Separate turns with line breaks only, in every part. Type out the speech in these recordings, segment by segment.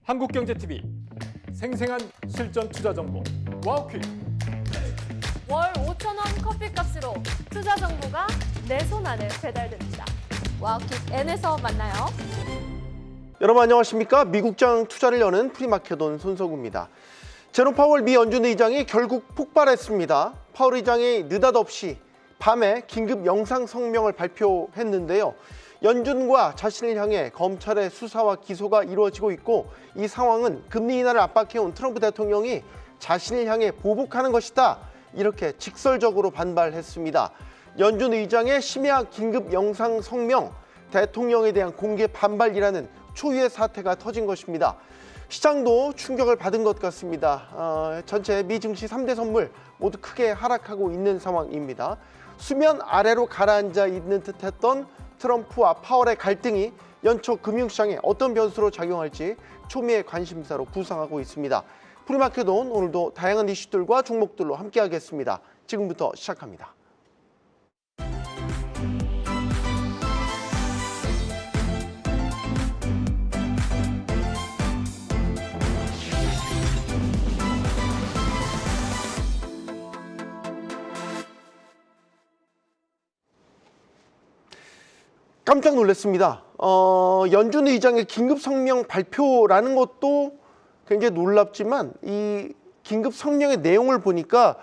한국경제TV 생생한 실전 투자 정보 와우퀴.
월 5,000원 커피값으로 투자 정보가 내 손 안에 배달됩니다. 와우킥 N에서 만나요.
여러분 안녕하십니까? 미국장 투자를 여는 프리마켓온 손석구입니다. 제롬 파월 미 연준 의장이 결국 폭발했습니다. 파월 의장이 느닷없이 밤에 긴급 영상 성명을 발표했는데요. 연준과 자신을 향해 검찰의 수사와 기소가 이루어지고 있고, 이 상황은 금리 인하를 압박해온 트럼프 대통령이 자신을 향해 보복하는 것이다, 이렇게 직설적으로 반발했습니다. 연준 의장의 심야 긴급 영상 성명, 대통령에 대한 공개 반발이라는 초유의 사태가 터진 것입니다. 시장도 충격을 받은 것 같습니다. 전체 미 증시 3대 선물 모두 크게 하락하고 있는 상황입니다. 수면 아래로 가라앉아 있는 듯했던 트럼프와 파월의 갈등이 연초 금융시장에 어떤 변수로 작용할지 초미의 관심사로 부상하고 있습니다. 프리마켓온 오늘도 다양한 이슈들과 종목들로 함께하겠습니다. 지금부터 시작합니다. 깜짝 놀랐습니다. 연준 의장의 긴급 성명 발표라는 것도 굉장히 놀랍지만, 이 긴급 성명의 내용을 보니까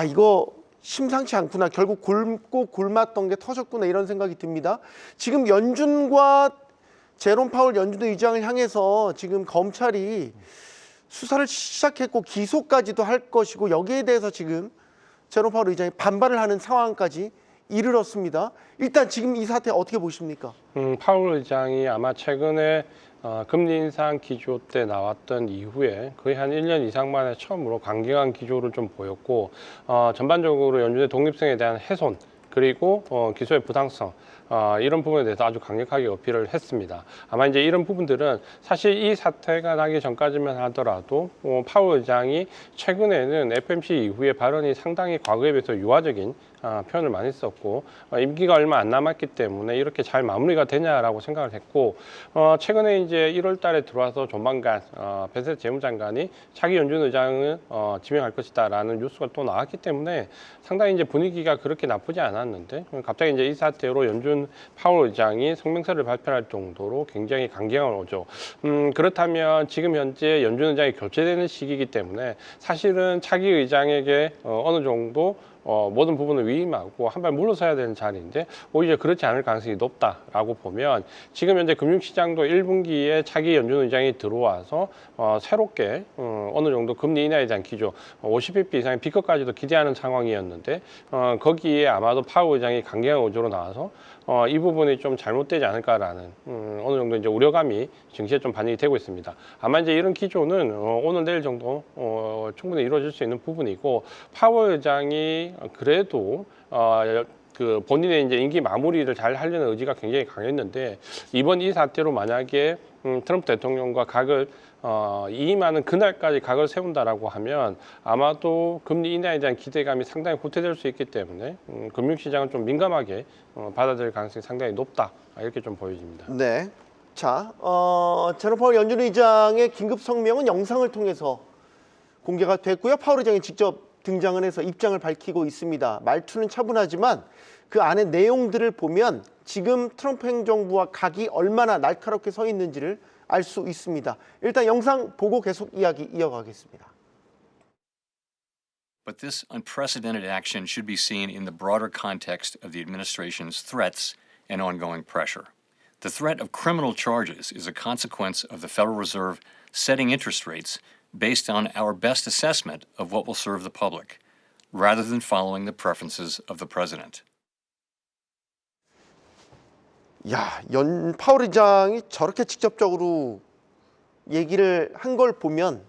이거 심상치 않구나, 결국 곪고 곪았던 게 터졌구나, 이런 생각이 듭니다. 지금 연준과 제롬 파월 연준 의장을 향해서 지금 검찰이 수사를 시작했고 기소까지도 할 것이고, 여기에 대해서 지금 제롬 파월 의장이 반발을 하는 상황까지 이르렀습니다. 일단 지금 이 사태 어떻게 보십니까?
파월 의장이 아마 최근에 금리 인상 기조 때 나왔던 이후에 거의 한 1년 이상 만에 처음으로 강경한 기조를 좀 보였고, 전반적으로 연준의 독립성에 대한 훼손, 그리고 기소의 부당성, 이런 부분에 대해서 아주 강력하게 어필을 했습니다. 아마 이제 이런 부분들은 사실 이 사태가 나기 전까지만 하더라도 파월 의장이 최근에는 FOMC 이후에 발언이 상당히 과거에 비해서 유화적인 표현을 많이 썼고, 임기가 얼마 안 남았기 때문에 이렇게 잘 마무리가 되냐라고 생각을 했고, 최근에 이제 1월 달에 들어와서 조만간 베셋 재무장관이 차기 연준 의장을 지명할 것이다라는 뉴스가 또 나왔기 때문에 상당히 이제 분위기가 그렇게 나쁘지 않았는데, 갑자기 이제 이 사태로 연준 파월 의장이 성명서를 발표할 정도로 굉장히 강경한 오죠. 그렇다면 지금 현재 연준 의장이 교체되는 시기이기 때문에 사실은 차기 의장에게 어느 정도 모든 부분을 위임하고 한 발 물러서야 되는 자리인데, 오히려 그렇지 않을 가능성이 높다라고 보면, 지금 현재 금융시장도 1분기에 차기 연준 의장이 들어와서 새롭게 어느 정도 금리 인하에 대한 기조 50bp 이상의 비컷까지도 기대하는 상황이었는데, 거기에 아마도 파월 의장이 강경한 어조로 나와서 이 부분이 좀 잘못되지 않을까라는 어느 정도 이제 우려감이 증시에 좀 반영이 되고 있습니다. 아마 이제 이런 기조는 오늘 내일 정도 충분히 이루어질 수 있는 부분이고, 파월 의장이 그래도 그 본인의 이제 임기 마무리를 잘 하려는 의지가 굉장히 강했는데, 이번 이 사태로 만약에 트럼프 대통령과 각을 이임하는 그날까지 각을 세운다라고 하면 아마도 금리 인하에 대한 기대감이 상당히 후퇴될 수 있기 때문에 금융시장은 좀 민감하게 받아들일 가능성이 상당히 높다, 이렇게 좀 보여집니다.
네. 자, 제롬 파월 연준 의장의 긴급 성명은 영상을 통해서 공개가 됐고요. 파월 의장이 직접 등장을 해서 입장을 밝히고 있습니다. 말투는 차분하지만 그 안에 내용들을 보면 지금 트럼프 행정부와 각이 얼마나 날카롭게 서 있는지를 알 수 있습니다. 일단 영상 보고 계속 이야기 이어가겠습니다.
But this unprecedented action should be seen in the broader context of the administration's threats and ongoing pressure. The threat of criminal charges is a consequence of the Federal Reserve setting interest rates based on our best assessment of what will serve the public, rather than following the preferences of the president.
파월 의장이 저렇게 직접적으로 얘기를 한 걸 보면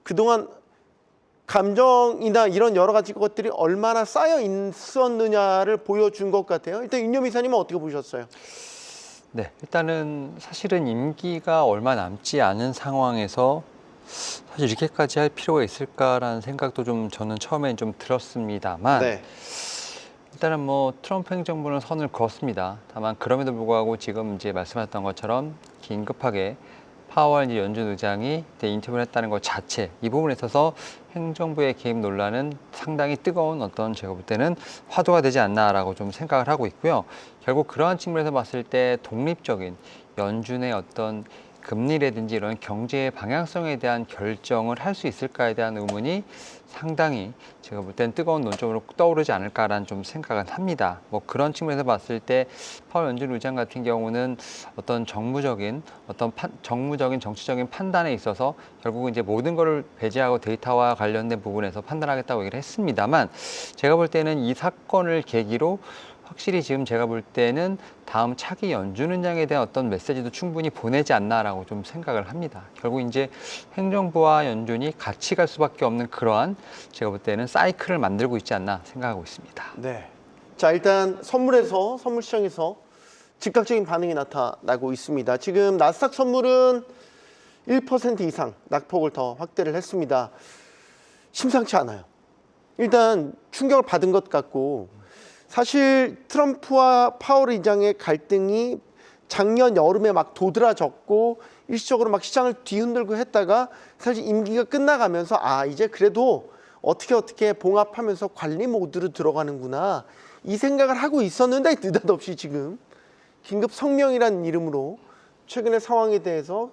그동안 감정이나 이런 여러 가지 것들이 얼마나 쌓여 있었느냐를 보여준 것 같아요. 일단 윤여미 이사님은 어떻게 보셨어요?
네, 일단은 사실은 임기가 얼마 남지 않은 상황에서 사실 이렇게까지 할 필요가 있을까라는 생각도 좀 저는 처음엔 좀 들었습니다만,
네.
일단은 뭐 트럼프 행정부는 선을 그었습니다. 다만 그럼에도 불구하고 지금 이제 말씀하셨던 것처럼 긴급하게 파월 이제 연준 의장이 인터뷰를 했다는 것 자체, 이 부분에 있어서 행정부의 개입 논란은 상당히 뜨거운 어떤 제가 볼 때는 화두가 되지 않나라고 좀 생각을 하고 있고요. 결국 그러한 측면에서 봤을 때 독립적인 연준의 어떤 금리라든지 이런 경제의 방향성에 대한 결정을 할 수 있을까에 대한 의문이 상당히 제가 볼 때는 뜨거운 논점으로 떠오르지 않을까라는 좀 생각은 합니다. 뭐 그런 측면에서 봤을 때 파월 연준 의장 같은 경우는 어떤 정무적인 정치적인 판단에 있어서 결국은 이제 모든 것을 배제하고 데이터와 관련된 부분에서 판단하겠다고 얘기를 했습니다만, 제가 볼 때는 이 사건을 계기로 확실히 지금 제가 볼 때는 다음 차기 연준 의장에 대한 어떤 메시지도 충분히 보내지 않나라고 좀 생각을 합니다. 결국 이제 행정부와 연준이 같이 갈 수밖에 없는 그러한 제가 볼 때는 사이클을 만들고 있지 않나 생각하고 있습니다.
네. 자, 일단 선물 시장에서 즉각적인 반응이 나타나고 있습니다. 지금 나스닥 선물은 1% 이상 낙폭을 더 확대를 했습니다. 심상치 않아요. 일단 충격을 받은 것 같고, 사실 트럼프와 파월 의장의 갈등이 작년 여름에 막 도드라졌고 일시적으로 막 시장을 뒤흔들고 했다가 사실 임기가 끝나가면서 이제 그래도 어떻게 봉합하면서 관리 모드로 들어가는구나, 이 생각을 하고 있었는데 느닷없이 지금 긴급 성명이라는 이름으로 최근의 상황에 대해서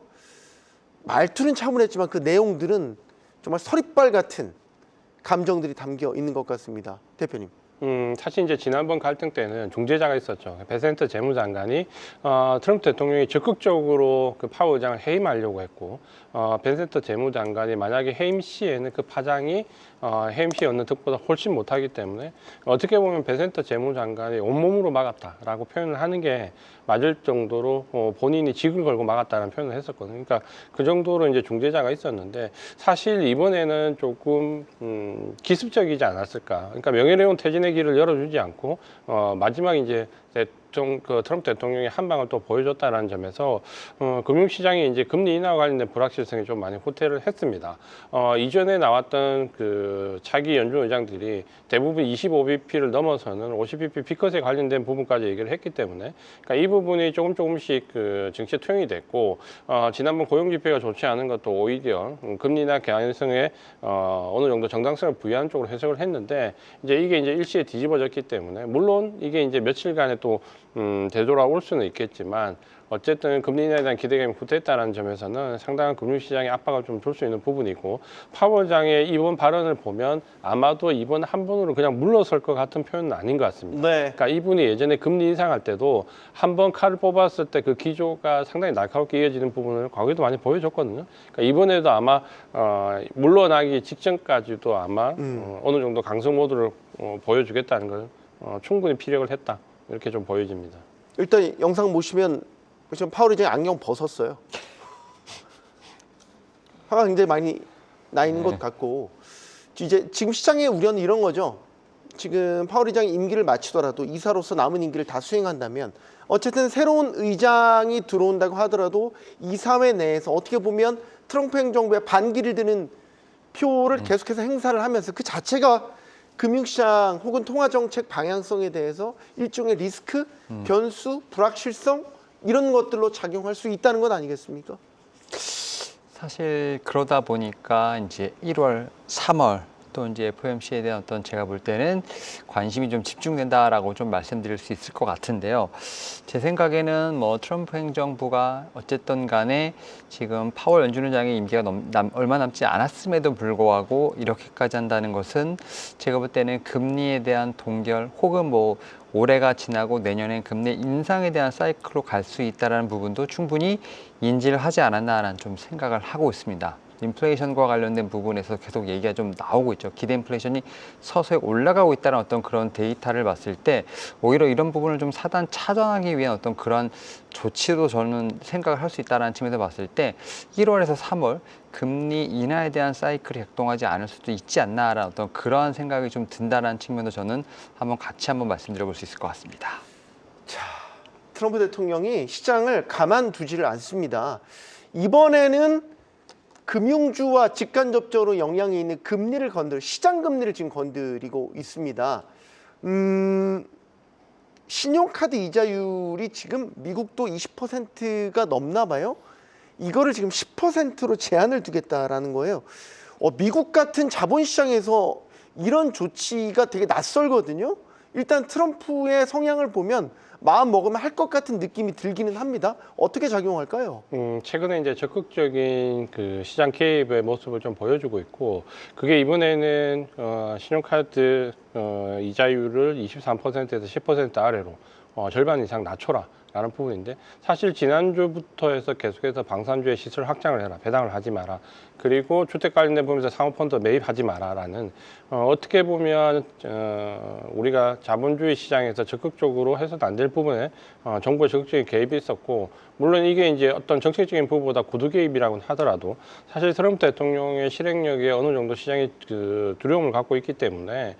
말투는 차분했지만 그 내용들은 정말 서리빨 같은 감정들이 담겨 있는 것 같습니다. 대표님.
사실 이제 지난번 갈등 때는 중재자가 있었죠. 베센트 재무장관이 트럼프 대통령이 적극적으로 그 파월 의장을 해임하려고 했고, 베센트 재무장관이 만약에 해임 시에는 그 파장이 해임 시에 얻는 득보다 훨씬 못하기 때문에 어떻게 보면 베센트 재무장관이 온몸으로 막았다라고 표현을 하는 게 맞을 정도로 본인이 직을 걸고 막았다는 표현을 했었거든요. 그러니까 그 정도로 이제 중재자가 있었는데, 사실 이번에는 조금 기습적이지 않았을까. 그러니까 명예로운 퇴진의 길을 열어주지 않고 마지막 이제 그 트럼프 대통령이 한 방을 또 보여줬다는 점에서 금융시장이 이제 금리 인하와 관련된 불확실성이 좀 많이 후퇴를 했습니다. 이전에 나왔던 그 차기 연준 의장들이 대부분 25bp를 넘어서는 50bp 피컷에 관련된 부분까지 얘기를 했기 때문에, 그러니까 이 부분이 조금씩 그 증시에 투영이 됐고, 지난번 고용지표가 좋지 않은 것도 오히려 금리 인하 개연성에 어느 정도 정당성을 부여하는 쪽으로 해석을 했는데, 이제 이게 이제 일시에 뒤집어졌기 때문에, 물론 이게 이제 며칠간에 또 되돌아올 수는 있겠지만 어쨌든 금리 인하에 대한 기대감이 후퇴했다는 점에서는 상당한 금융시장에 압박을 좀 줄 수 있는 부분이고, 파월 의장의 이번 발언을 보면 아마도 이번 한 번으로 그냥 물러설 것 같은 표현은 아닌 것 같습니다.
네.
그러니까 이분이 예전에 금리 인상할 때도 한 번 칼을 뽑았을 때 그 기조가 상당히 날카롭게 이어지는 부분을 과거에도 많이 보여줬거든요. 그러니까 이번에도 아마 물러나기 직전까지도 아마 어느 정도 강성 모드를 보여주겠다는 걸 충분히 피력을 했다, 이렇게 좀 보여집니다.
일단 영상 보시면 지금 파월 의장이 안경 벗었어요. 화가 굉장히 많이 나 있는 것 같고, 이제 지금 시장의 우려는 이런 거죠. 지금 파월 의장이 임기를 마치더라도 이사로서 남은 임기를 다 수행한다면 어쨌든 새로운 의장이 들어온다고 하더라도 이사회 내에서 어떻게 보면 트럼프 행정부의 반기를 드는 표를 계속해서 행사를 하면서 그 자체가 금융시장 혹은 통화정책 방향성에 대해서 일종의 리스크, 변수, 불확실성, 이런 것들로 작용할 수 있다는 것 아니겠습니까?
사실 그러다 보니까 이제 1월, 3월 또 이제 FOMC에 대한 어떤 제가 볼 때는 관심이 좀 집중된다라고 좀 말씀드릴 수 있을 것 같은데요. 제 생각에는 뭐 트럼프 행정부가 어쨌든 간에 지금 파월 연준 의장의 임기가 얼마 남지 않았음에도 불구하고 이렇게까지 한다는 것은 제가 볼 때는 금리에 대한 동결 혹은 뭐 올해가 지나고 내년엔 금리 인상에 대한 사이클로 갈 수 있다는 부분도 충분히 인지를 하지 않았나라는 좀 생각을 하고 있습니다. 인플레이션과 관련된 부분에서 계속 얘기가 좀 나오고 있죠. 기대 인플레이션이 서서히 올라가고 있다는 어떤 그런 데이터를 봤을 때 오히려 이런 부분을 좀 사단 차단하기 위한 어떤 그런 조치도 저는 생각을 할 수 있다는 측면에서 봤을 때 1월에서 3월 금리 인하에 대한 사이클이 작동하지 않을 수도 있지 않나라는 어떤 그러한 생각이 좀 든다는 측면도 저는 같이 한번 말씀드려볼 수 있을 것 같습니다.
자, 트럼프 대통령이 시장을 가만두지를 않습니다. 이번에는 금융주와 직간접적으로 영향이 있는 금리를 시장 금리를 지금 건드리고 있습니다. 신용카드 이자율이 지금 미국도 20%가 넘나 봐요. 이거를 지금 10%로 제한을 두겠다라는 거예요. 미국 같은 자본시장에서 이런 조치가 되게 낯설거든요. 일단 트럼프의 성향을 보면 마음 먹으면 할 것 같은 느낌이 들기는 합니다. 어떻게 작용할까요?
최근에 이제 적극적인 그 시장 개입의 모습을 좀 보여주고 있고, 그게 이번에는 신용카드 이자율을 23%에서 10% 아래로 절반 이상 낮춰라라는 부분인데, 사실 지난주부터 해서 계속해서 방산주의 시설 확장을 해라, 배당을 하지 마라, 그리고 주택 관련된 부분에서 사모펀드 매입하지 마라라는 어떻게 보면 우리가 자본주의 시장에서 적극적으로 해서는 안 될 부분에 정부의 적극적인 개입이 있었고, 물론 이게 이제 어떤 정책적인 부분보다 구두 개입이라고는 하더라도 사실 트럼프 대통령의 실행력에 어느 정도 시장이 그 두려움을 갖고 있기 때문에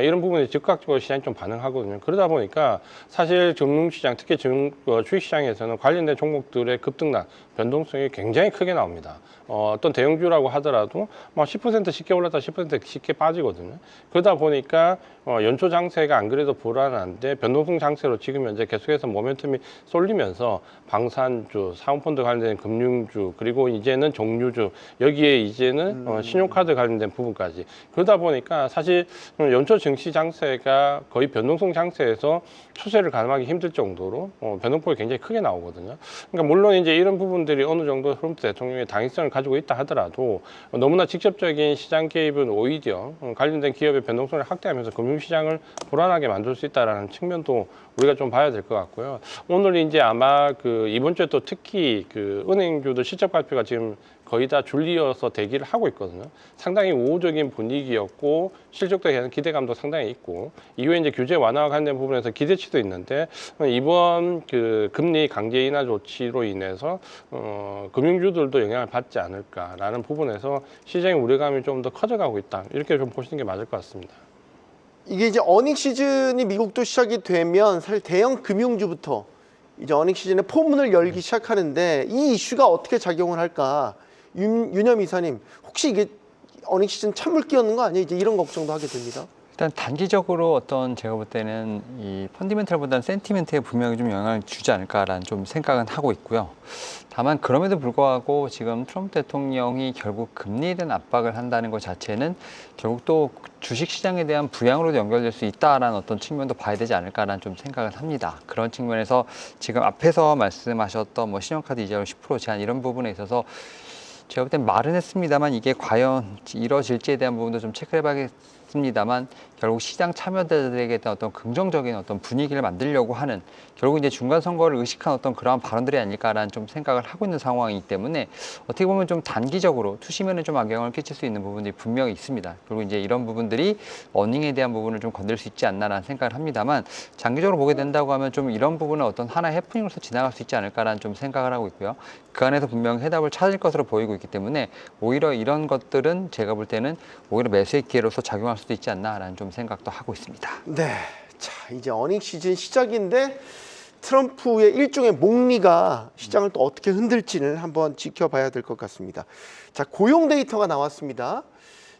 이런 부분이 즉각적으로 시장이 좀 반응하거든요. 그러다 보니까 사실 금융시장, 특히 주식시장에서는 관련된 종목들의 급등락, 변동성이 굉장히 크게 나옵니다. 어떤 대형주라고 하더라도 막 10% 쉽게 올랐다 10% 쉽게 빠지거든요. 그러다 보니까 연초 장세가 안 그래도 불안한데 변동성 장세로 지금 현재 계속해서 모멘텀이 쏠리면서 방산주, 사모펀드 관련된 금융주, 그리고 이제는 종류주, 여기에 이제는 신용카드 관련된 부분까지. 그러다 보니까 사실 연초 증시 장세가 거의 변동성 장세에서 추세를 가늠하기 힘들 정도로 변동폭이 굉장히 크게 나오거든요. 그러니까 물론 이제 이런 부분들이 어느 정도 트럼프 대통령의 당위성을 가지고 있다 하더라도 너무나 직접적인 시장 개입은 오히려 관련된 기업의 변동성을 확대하면서 금융시장을 불안하게 만들 수 있다는 측면도 우리가 좀 봐야 될 것 같고요. 오늘 이제 아마 그 이번 주에 또 특히 그 은행주들 실적 발표가 지금 거의 다 줄리어서 대기를 하고 있거든요. 상당히 우호적인 분위기였고 실적에 대한 기대감도 상당히 있고, 이후에 이제 규제 완화와 관련된 부분에서 기대치도 있는데 이번 그 금리 강제 인하 조치로 인해서 금융주들도 영향을 받지 않을까라는 부분에서 시장의 우려감이 좀 더 커져가고 있다, 이렇게 좀 보시는 게 맞을 것 같습니다.
이게 이제 어닝 시즌이 미국도 시작이 되면 사실 대형 금융주부터 이제 어닝 시즌에 포문을 열기 시작하는데, 이 이슈가 어떻게 작용을 할까? 윤여미 이사님, 혹시 이게 어닝 시즌 찬물 끼얹는 거 아니에요? 이제 이런 걱정도 하게 됩니다.
일단 단기적으로 어떤 제가 볼 때는 이 펀디멘탈보다는 센티멘트에 분명히 좀 영향을 주지 않을까라는 좀 생각은 하고 있고요. 다만 그럼에도 불구하고 지금 트럼프 대통령이 결국 금리에 대한 압박을 한다는 것 자체는 결국 또 주식시장에 대한 부양으로도 연결될 수 있다라는 어떤 측면도 봐야 되지 않을까라는 좀 생각을 합니다. 그런 측면에서 지금 앞에서 말씀하셨던 뭐 신용카드 이자율 10% 제한 이런 부분에 있어서 제가 볼 땐 말은 했습니다만 이게 과연 이뤄질지에 대한 부분도 좀 체크해 봐야겠습니다만, 결국 시장 참여자들에게 대한 어떤 긍정적인 어떤 분위기를 만들려고 하는, 결국 이제 중간 선거를 의식한 어떤 그러한 발언들이 아닐까라는 좀 생각을 하고 있는 상황이기 때문에 어떻게 보면 좀 단기적으로 투심에는 좀 악영향을 끼칠 수 있는 부분들이 분명히 있습니다. 그리고 이제 이런 부분들이 어닝에 대한 부분을 좀 건들 수 있지 않나라는 생각을 합니다만, 장기적으로 보게 된다고 하면 좀 이런 부분은 어떤 하나의 해프닝으로서 지나갈 수 있지 않을까라는 좀 생각을 하고 있고요. 그 안에서 분명 해답을 찾을 것으로 보이고 있기 때문에 오히려 이런 것들은 제가 볼 때는 오히려 매수의 기회로서 작용할 수도 있지 않나라는 좀 생각도 하고 있습니다.
네, 자 이제 어닝 시즌 시작인데 트럼프의 일종의 목리가 시장을 또 어떻게 흔들지는 한번 지켜봐야 될 것 같습니다. 자, 고용 데이터가 나왔습니다.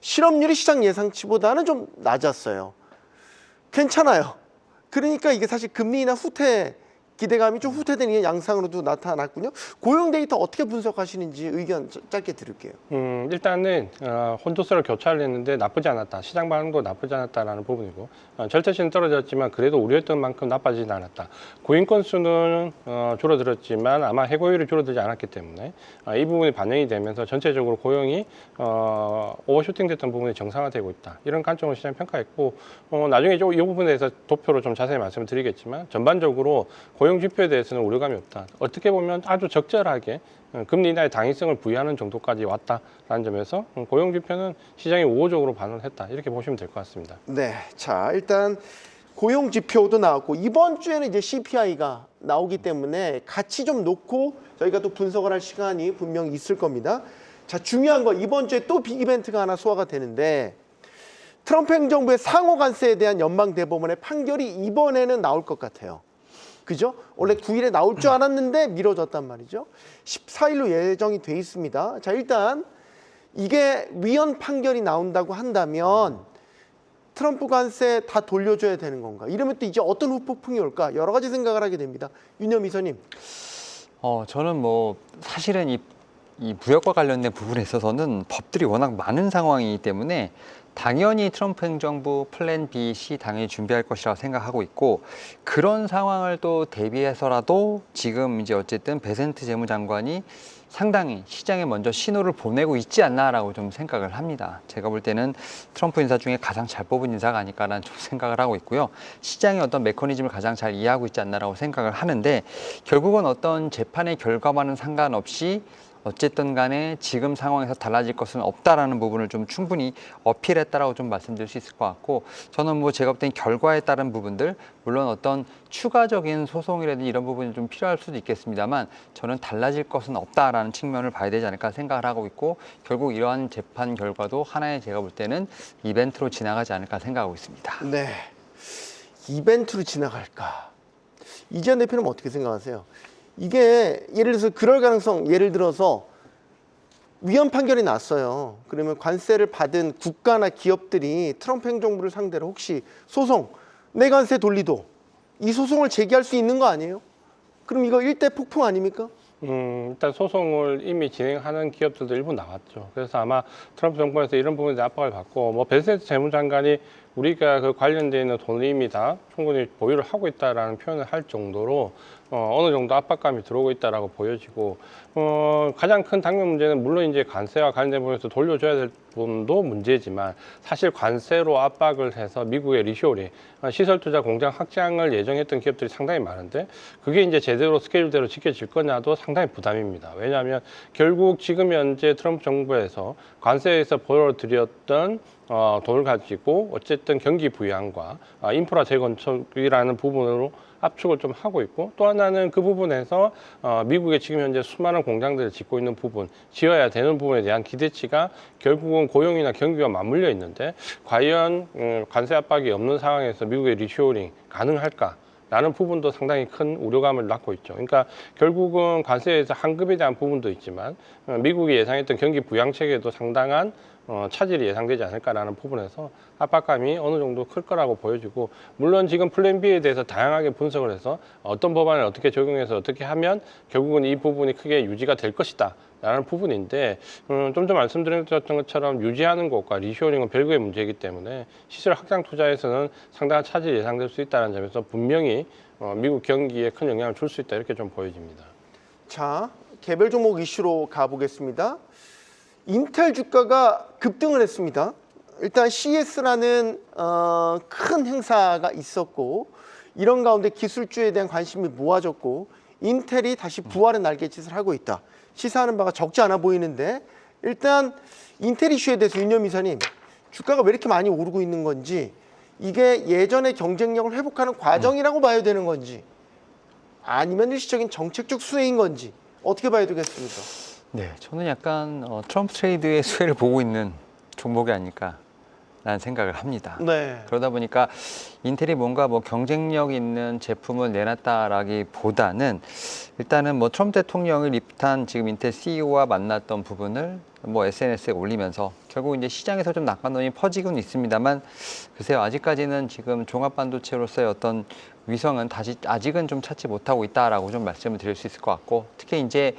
실업률이 시장 예상치보다는 좀 낮았어요. 괜찮아요. 그러니까 이게 사실 금리 인하 후퇴 기대감이 좀 후퇴되는 양상으로도 나타났군요. 고용 데이터 어떻게 분석하시는지 의견 짧게 들을게요.
일단은 혼조세를 교차를 했는데 나쁘지 않았다. 시장 반응도 나쁘지 않았다라는 부분이고, 절대치는 떨어졌지만 그래도 우려했던 만큼 나빠지진 않았다. 고용 건수는 줄어들었지만 아마 해고율이 줄어들지 않았기 때문에 이 부분이 반영이 되면서 전체적으로 고용이 오버슈팅 됐던 부분이 정상화되고 있다. 이런 관점으로 시장이 평가했고, 나중에 이 부분에 대해서 도표로 좀 자세히 말씀을 드리겠지만, 전반적으로 고용 지표에 대해서는 우려감이 없다. 어떻게 보면 아주 적절하게 금리 인하의 당위성을 부여하는 정도까지 왔다라는 점에서 고용 지표는 시장이 우호적으로 반응을 했다. 이렇게 보시면 될 것 같습니다.
네, 자 일단 고용 지표도 나왔고 이번 주에는 이제 CPI가 나오기 때문에 같이 좀 놓고 저희가 또 분석을 할 시간이 분명히 있을 겁니다. 자, 중요한 거 이번 주에 또 빅 이벤트가 하나 소화가 되는데, 트럼프 행정부의 상호 관세에 대한 연방 대법원의 판결이 이번에는 나올 것 같아요. 그죠? 원래 9일에 나올 줄 알았는데 미뤄졌단 말이죠. 14일로 예정이 돼 있습니다. 자, 일단 이게 위헌 판결이 나온다고 한다면 트럼프 관세 다 돌려줘야 되는 건가? 이러면 또 이제 어떤 후폭풍이 올까? 여러 가지 생각을 하게 됩니다. 윤여미 이사님.
저는 뭐 사실은 이 이 무역과 관련된 부분에 있어서는 법들이 워낙 많은 상황이기 때문에 당연히 트럼프 행정부 플랜 B, C 당연히 준비할 것이라고 생각하고 있고, 그런 상황을 또 대비해서라도 지금 이제 어쨌든 베센트 재무장관이 상당히 시장에 먼저 신호를 보내고 있지 않나라고 좀 생각을 합니다. 제가 볼 때는 트럼프 인사 중에 가장 잘 뽑은 인사가 아닐까라는 좀 생각을 하고 있고요. 시장의 어떤 메커니즘을 가장 잘 이해하고 있지 않나라고 생각을 하는데, 결국은 어떤 재판의 결과와는 상관없이 어쨌든 간에 지금 상황에서 달라질 것은 없다라는 부분을 좀 충분히 어필했다라고 좀 말씀드릴 수 있을 것 같고, 저는 뭐 제가 볼 땐 결과에 따른 부분들, 물론 어떤 추가적인 소송이라든지 이런 부분이 좀 필요할 수도 있겠습니다만, 저는 달라질 것은 없다라는 측면을 봐야 되지 않을까 생각을 하고 있고, 결국 이러한 재판 결과도 하나의 제가 볼 때는 이벤트로 지나가지 않을까 생각하고 있습니다.
네, 이벤트로 지나갈까? 이재현 대표는 어떻게 생각하세요? 이게 예를 들어서 그럴 가능성, 예를 들어서 위헌 판결이 났어요. 그러면 관세를 받은 국가나 기업들이 트럼프 행정부를 상대로 혹시 소송, 내 관세 돌리도, 이 소송을 제기할 수 있는 거 아니에요? 그럼 이거 일대 폭풍 아닙니까?
일단 소송을 이미 진행하는 기업들도 일부 나왔죠. 그래서 아마 트럼프 정부에서 이런 부분에 압박을 받고, 뭐 베센트 재무장관이 우리가 그 관련되어 있는 돈을 이미 다 충분히 보유를 하고 있다라는 표현을 할 정도로 어느 정도 압박감이 들어오고 있다라고 보여지고, 가장 큰 당면 문제는 물론 이제 관세와 관련된 부분에서 돌려줘야 될 부분도 문제지만, 사실 관세로 압박을 해서 미국의 리쇼링, 시설 투자 공장 확장을 예정했던 기업들이 상당히 많은데, 그게 이제 제대로 스케줄대로 지켜질 거냐도 상당히 부담입니다. 왜냐하면 결국 지금 현재 트럼프 정부에서 관세에서 벌어들였던 돈을 가지고 어쨌든 경기 부양과 인프라 재건축이라는 부분으로 압축을 좀 하고 있고, 또 하나는 그 부분에서 미국의 지금 현재 수많은 공장들을 짓고 있는 부분, 지어야 되는 부분에 대한 기대치가 결국은 고용이나 경기와 맞물려 있는데, 과연 관세 압박이 없는 상황에서 미국의 리쇼링 가능할까? 라는 부분도 상당히 큰 우려감을 낳고 있죠. 그러니까 결국은 관세에서 환급에 대한 부분도 있지만, 미국이 예상했던 경기 부양 체계도 상당한 차질이 예상되지 않을까라는 부분에서 압박감이 어느 정도 클 거라고 보여지고, 물론 지금 플랜 B에 대해서 다양하게 분석을 해서 어떤 법안을 어떻게 적용해서 어떻게 하면 결국은 이 부분이 크게 유지가 될 것이다 라는 부분인데, 좀 전 말씀드렸던 것처럼 유지하는 것과 리쇼링은 별개의 문제이기 때문에 시설 확장 투자에서는 상당한 차질이 예상될 수 있다는 점에서 분명히 미국 경기에 큰 영향을 줄 수 있다, 이렇게 좀 보여집니다.
자, 개별 종목 이슈로 가보겠습니다. 인텔 주가가 급등을 했습니다. 일단 CES라는 큰 행사가 있었고, 이런 가운데 기술주에 대한 관심이 모아졌고, 인텔이 다시 부활의 날갯짓을 하고 있다. 시사하는 바가 적지 않아 보이는데, 일단 인텔 이슈에 대해서 윤여미 이사님, 주가가 왜 이렇게 많이 오르고 있는 건지, 이게 예전의 경쟁력을 회복하는 과정이라고 봐야 되는 건지, 아니면 일시적인 정책적 수혜인 건지, 어떻게 봐야 되겠습니까?
네, 저는 약간 트럼프 트레이드의 수혜를 보고 있는 종목이 아닐까라는 생각을 합니다.
네.
그러다 보니까 인텔이 뭔가 뭐 경쟁력 있는 제품을 내놨다라기보다는, 일단은 뭐 트럼프 대통령을 비롯한 지금 인텔 CEO와 만났던 부분을 뭐 SNS에 올리면서 결국 이제 시장에서 좀 낙관론이 퍼지고는 있습니다만, 글쎄요, 아직까지는 지금 종합반도체로서의 어떤 위성은 아직은 좀 찾지 못하고 있다라고 좀 말씀을 드릴 수 있을 것 같고, 특히 이제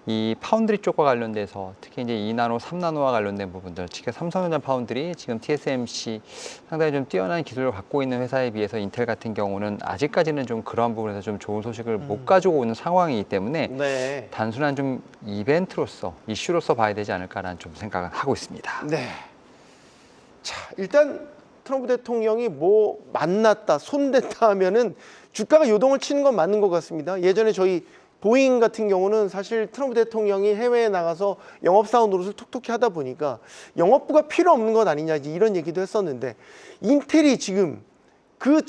이 파운드리 쪽과 관련돼서 특히 이제 2나노, 3나노와 관련된 부분들, 특히 삼성전자 파운드리 지금 TSMC 상당히 좀 뛰어난 기술을 갖고 있는 회사에 비해서 인텔 같은 경우는 아직까지는 좀 그러한 부분에서 좀 좋은 소식을 못 가지고 오는 상황이기 때문에
네.
단순한 좀 이벤트로서, 이슈로서 봐야 되지 않을까라는 좀 생각을 하고 있습니다.
네. 자, 일단 트럼프 대통령이 뭐 만났다, 손댔다 하면은 주가가 요동을 치는 건 맞는 것 같습니다. 예전에 저희 보잉 같은 경우는 사실 트럼프 대통령이 해외에 나가서 영업사원 노릇을 톡톡히 하다 보니까 영업부가 필요 없는 것 아니냐, 이런 얘기도 했었는데, 인텔이 지금 그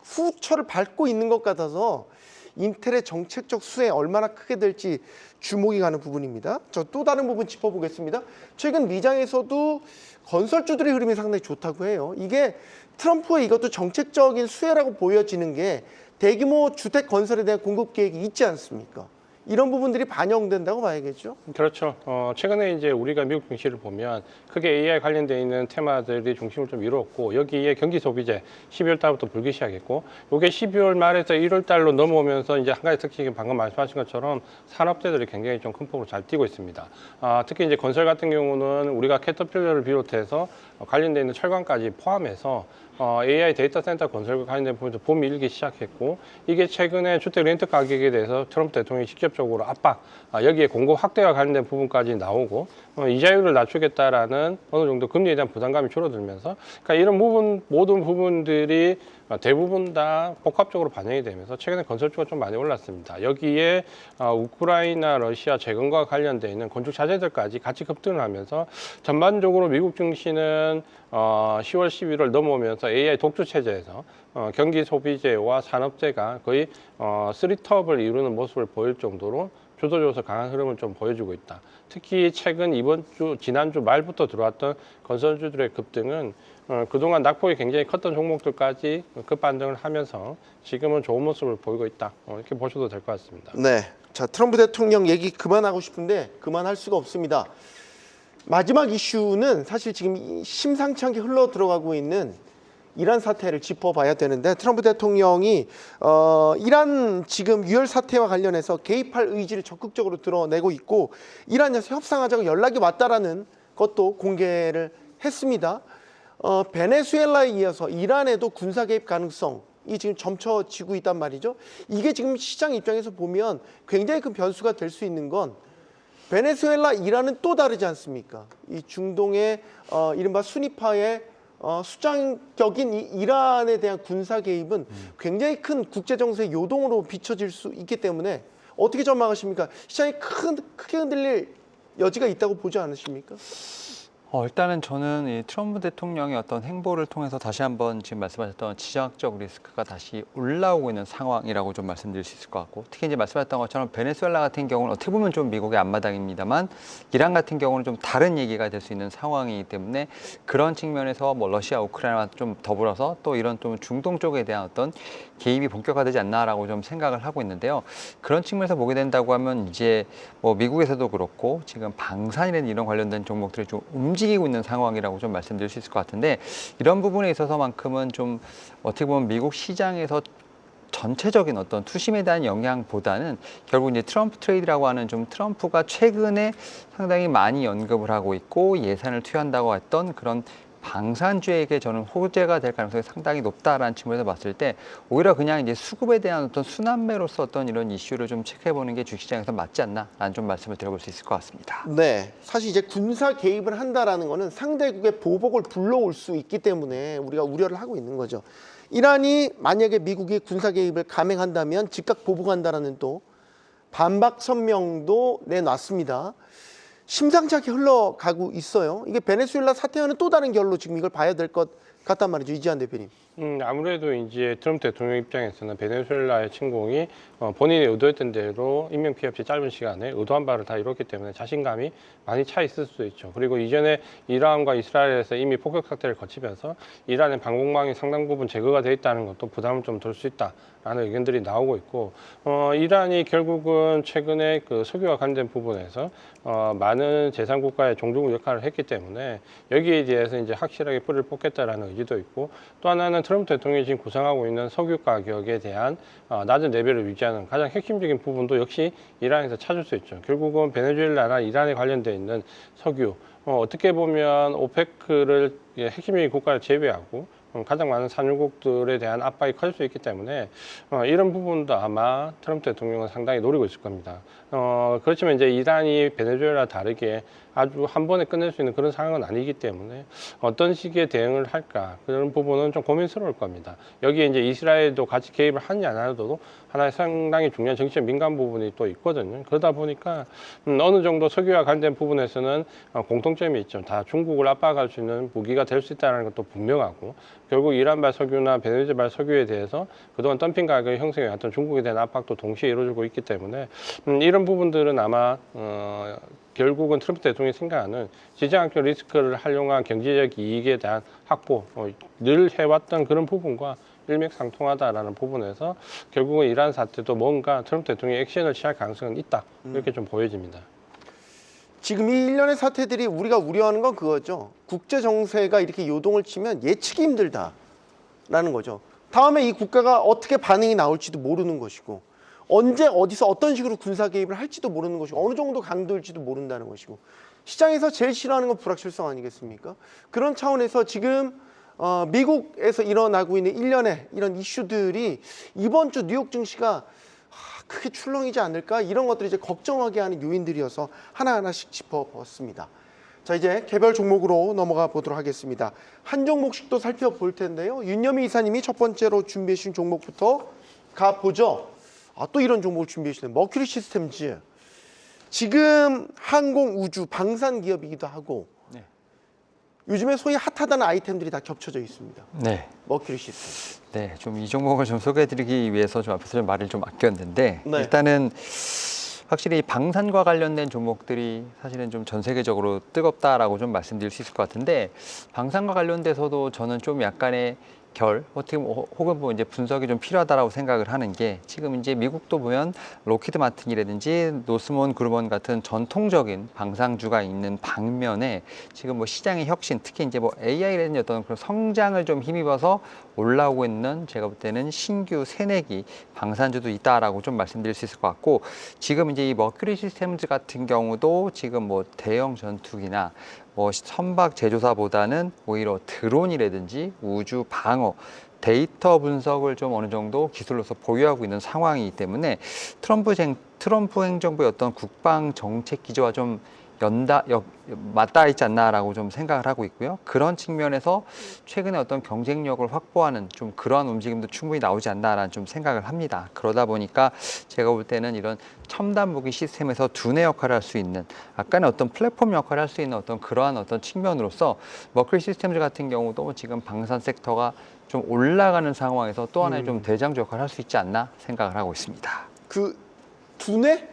후철을 밟고 있는 것 같아서 인텔의 정책적 수혜 얼마나 크게 될지 주목이 가는 부분입니다. 저 또 다른 부분 짚어보겠습니다. 최근 미장에서도 건설주들의 흐름이 상당히 좋다고 해요. 이게 트럼프의 이것도 정책적인 수혜라고 보여지는 게 대규모 주택 건설에 대한 공급 계획이 있지 않습니까? 이런 부분들이 반영된다고 봐야겠죠.
그렇죠. 최근에 이제 우리가 미국 증시를 보면 크게 AI 관련돼 있는 테마들이 중심을 좀 이루었고 여기에 경기 소비재 12월 달부터 불기 시작했고 이게 12월 말에서 1월 달로 넘어오면서 이제 한 가지 특징이 방금 말씀하신 것처럼 산업재들이 굉장히 좀 큰 폭으로 잘 뛰고 있습니다. 특히 이제 건설 같은 경우는 우리가 캐터필러를 비롯해서 관련돼 있는 철강까지 포함해서 AI 데이터 센터 건설과 관련된 부분에서 봄이 일기 시작했고 이게 최근에 주택 렌트 가격에 대해서 트럼프 대통령이 직접적으로 압박, 여기에 공급 확대와 관련된 부분까지 나오고 이자율을 낮추겠다라는 어느 정도 금리에 대한 부담감이 줄어들면서 그러니까 이런 모든 부분들이 대부분 다 복합적으로 반영이 되면서 최근에 건설주가 좀 많이 올랐습니다. 여기에 우크라이나, 러시아 재건과 관련돼 있는 건축 자재들까지 같이 급등을 하면서 전반적으로 미국 증시는 10월, 11월 넘어오면서 AI 독주 체제에서 경기 소비재와 산업재가 거의 3톱을 이루는 모습을 보일 정도로 주도적으로 강한 흐름을 좀 보여주고 있다. 특히 최근 이번 주, 지난주 말부터 들어왔던 건설주들의 급등은 그동안 낙폭이 굉장히 컸던 종목들까지 급반등을 하면서 지금은 좋은 모습을 보이고 있다. 이렇게 보셔도 될 것 같습니다.
네, 자 트럼프 대통령 얘기 그만하고 싶은데 그만할 수가 없습니다. 마지막 이슈는 사실 지금 심상치 않게 흘러 들어가고 있는 이란 사태를 짚어봐야 되는데 트럼프 대통령이 이란 지금 유혈 사태와 관련해서 개입할 의지를 적극적으로 드러내고 있고 이란에서 협상하자고 연락이 왔다라는 것도 공개를 했습니다. 베네수엘라에 이어서 이란에도 군사 개입 가능성이 지금 점쳐지고 있단 말이죠. 이게 지금 시장 입장에서 보면 굉장히 큰 변수가 될 수 있는 건 베네수엘라, 이란은 또 다르지 않습니까? 이 중동의 이른바 순위파의 수장격인 이 이란에 대한 군사 개입은 굉장히 큰 국제 정세의 요동으로 비춰질 수 있기 때문에 어떻게 전망하십니까? 시장이 크게 흔들릴 여지가 있다고 보지 않으십니까?
일단은 저는 이 트럼프 대통령의 어떤 행보를 통해서 다시 한번 지금 말씀하셨던 지정학적 리스크가 다시 올라오고 있는 상황이라고 좀 말씀드릴 수 있을 것 같고 특히 이제 말씀하셨던 것처럼 베네수엘라 같은 경우는 어떻게 보면 좀 미국의 앞마당입니다만 이란 같은 경우는 좀 다른 얘기가 될 수 있는 상황이기 때문에 그런 측면에서 뭐 러시아, 우크라이나와 좀 더불어서 또 이런 좀 중동 쪽에 대한 어떤 개입이 본격화되지 않나라고 좀 생각을 하고 있는데요. 그런 측면에서 보게 된다고 하면 이제 뭐 미국에서도 그렇고 지금 방산이라는 이런 관련된 종목들이 좀 움직이고 있는 상황이라고 좀 말씀드릴 수 있을 것 같은데 이런 부분에 있어서만큼은 좀 어떻게 보면 미국 시장에서 전체적인 어떤 투심에 대한 영향보다는 결국 이제 트럼프 트레이드라고 하는 좀 트럼프가 최근에 상당히 많이 언급을 하고 있고 예산을 투여한다고 했던 그런 방산주에게 저는 호재가 될 가능성이 상당히 높다라는 측면에서 봤을 때 오히려 그냥 이제 수급에 대한 어떤 순환매로서 어떤 이런 이슈를 좀 체크해보는 게 주식시장에서 맞지 않나라는 좀 말씀을 드려볼 수 있을 것 같습니다.
네, 사실 이제 군사 개입을 한다라는 거는 상대국의 보복을 불러올 수 있기 때문에 우리가 우려를 하고 있는 거죠. 이란이 만약에 미국이 군사 개입을 감행한다면 즉각 보복한다라는 또 반박 성명도 내놨습니다. 심상치 않게 흘러가고 있어요. 이게 베네수엘라 사태와는 또 다른 결로 지금 이걸 봐야 될 것 같단 말이죠. 이지한 대표님.
아무래도 이제 트럼프 대통령 입장에서는 베네수엘라의 침공이 본인이 의도했던 대로 인명 피해 없이 짧은 시간에 의도한 바를 다 이뤘기 때문에 자신감이 많이 차 있을 수도 있죠. 그리고 이전에 이란과 이스라엘에서 이미 폭격 사태를 거치면서 이란의 방공망이 상당 부분 제거가 돼 있다는 것도 부담을 좀 덜 수 있다라는 의견들이 나오고 있고 이란이 결국은 최근에 그 석유와 관련된 부분에서 많은 재산 국가의 종주국 역할을 했기 때문에 여기에 대해서 이제 확실하게 뿌리를 뽑겠다라는 의지도 있고 또 하나는 트럼프 대통령이 지금 구상하고 있는 석유 가격에 대한 낮은 레벨을 유지하는 가장 핵심적인 부분도 역시 이란에서 찾을 수 있죠. 결국은 베네수엘라나 이란에 관련돼 있는 석유 어떻게 보면 오페크를 핵심적인 국가를 제외하고 가장 많은 산유국들에 대한 압박이 커질 수 있기 때문에 이런 부분도 아마 트럼프 대통령은 상당히 노리고 있을 겁니다. 그렇지만 이제 이란이 베네수엘라 다르게 아주 한 번에 끝낼 수 있는 그런 상황은 아니기 때문에 어떤 식의 대응을 할까 그런 부분은 좀 고민스러울 겁니다. 여기에 이제 이스라엘도 같이 개입을 하느냐 안 하더라도 하나의 상당히 중요한 정치적 민감 부분이 또 있거든요. 그러다 보니까 어느 정도 석유와 관련된 부분에서는 공통점이 있죠. 다 중국을 압박할 수 있는 무기가 될 수 있다는 것도 분명하고 결국 이란발 석유나 베네수엘발 석유에 대해서 그동안 덤핑 가격이 형성해왔던 중국에 대한 압박도 동시에 이루어지고 있기 때문에 이런 부분들은 아마 결국은 트럼프 대통령이 생각하는 지정학적 리스크를 활용한 경제적 이익에 대한 확보 늘 해왔던 그런 부분과 일맥상통하다라는 부분에서 결국은 이러한 사태도 뭔가 트럼프 대통령이 액션을 취할 가능성은 있다. 이렇게 좀 보여집니다.
지금 이 일련의 사태들이 우리가 우려하는 건 그거죠. 국제 정세가 이렇게 요동을 치면 예측이 힘들다라는 거죠. 다음에 이 국가가 어떻게 반응이 나올지도 모르는 것이고, 언제 어디서 어떤 식으로 군사 개입을 할지도 모르는 것이고, 어느 정도 강도일지도 모른다는 것이고, 시장에서 제일 싫어하는 건 불확실성 아니겠습니까? 그런 차원에서 지금 미국에서 일어나고 있는 일련의 이런 이슈들이 이번 주 뉴욕 증시가 크게 출렁이지 않을까, 이런 것들이 이제 걱정하게 하는 요인들이어서 하나하나씩 짚어봤습니다. 자, 이제 개별 종목으로 넘어가 보도록 하겠습니다. 한 종목씩 또 살펴볼 텐데요. 윤여미 이사님이 첫 번째로 준비해 주신 종목부터 가보죠. 또 이런 종목을 준비해 주시네요. 머큐리 시스템즈. 지금 항공, 우주, 방산 기업이기도 하고,
네.
요즘에 소위 핫하다는 아이템들이 다 겹쳐져 있습니다.
네.
머큐리 시스템.
네, 좀 이 종목을 좀 소개해드리기 위해서 좀 앞에서 좀 말을 좀 아꼈는데,
네.
일단은 확실히 방산과 관련된 종목들이 사실은 좀 전 세계적으로 뜨겁다라고 좀 말씀드릴 수 있을 것 같은데, 방산과 관련돼서도 저는 좀 약간의 어떻게 보면 혹은 뭐 이제 분석이 좀 필요하다라고 생각을 하는 게, 지금 이제 미국도 보면 로키드 마틴이라든지 노스몬 그루먼 같은 전통적인 방산주가 있는 방면에 지금 뭐 시장의 혁신, 특히 이제 뭐 AI라든지 어떤 그런 성장을 좀 힘입어서 올라오고 있는, 제가 볼 때는 신규 새내기 방산주도 있다라고 좀 말씀드릴 수 있을 것 같고, 지금 이제 이 머큐리 시스템즈 같은 경우도 지금 뭐 대형 전투기나 뭐 선박 제조사보다는 오히려 드론이라든지 우주 방어, 데이터 분석을 좀 어느 정도 기술로서 보유하고 있는 상황이기 때문에 트럼프 행정부의 어떤 국방 정책 기조와 좀 맞닿아 있지 않나라고 좀 생각을 하고 있고요. 그런 측면에서 최근에 어떤 경쟁력을 확보하는 좀 그러한 움직임도 충분히 나오지 않나라는 좀 생각을 합니다. 그러다 보니까 제가 볼 때는 이런 첨단 무기 시스템에서 두뇌 역할을 할 수 있는, 약간의 어떤 플랫폼 역할을 할 수 있는 어떤 그러한 어떤 측면으로서 머큐리 시스템즈 같은 경우도 지금 방산 섹터가 좀 올라가는 상황에서 또 하나의 좀 대장주 역할을 할 수 있지 않나 생각을 하고 있습니다.
그 두뇌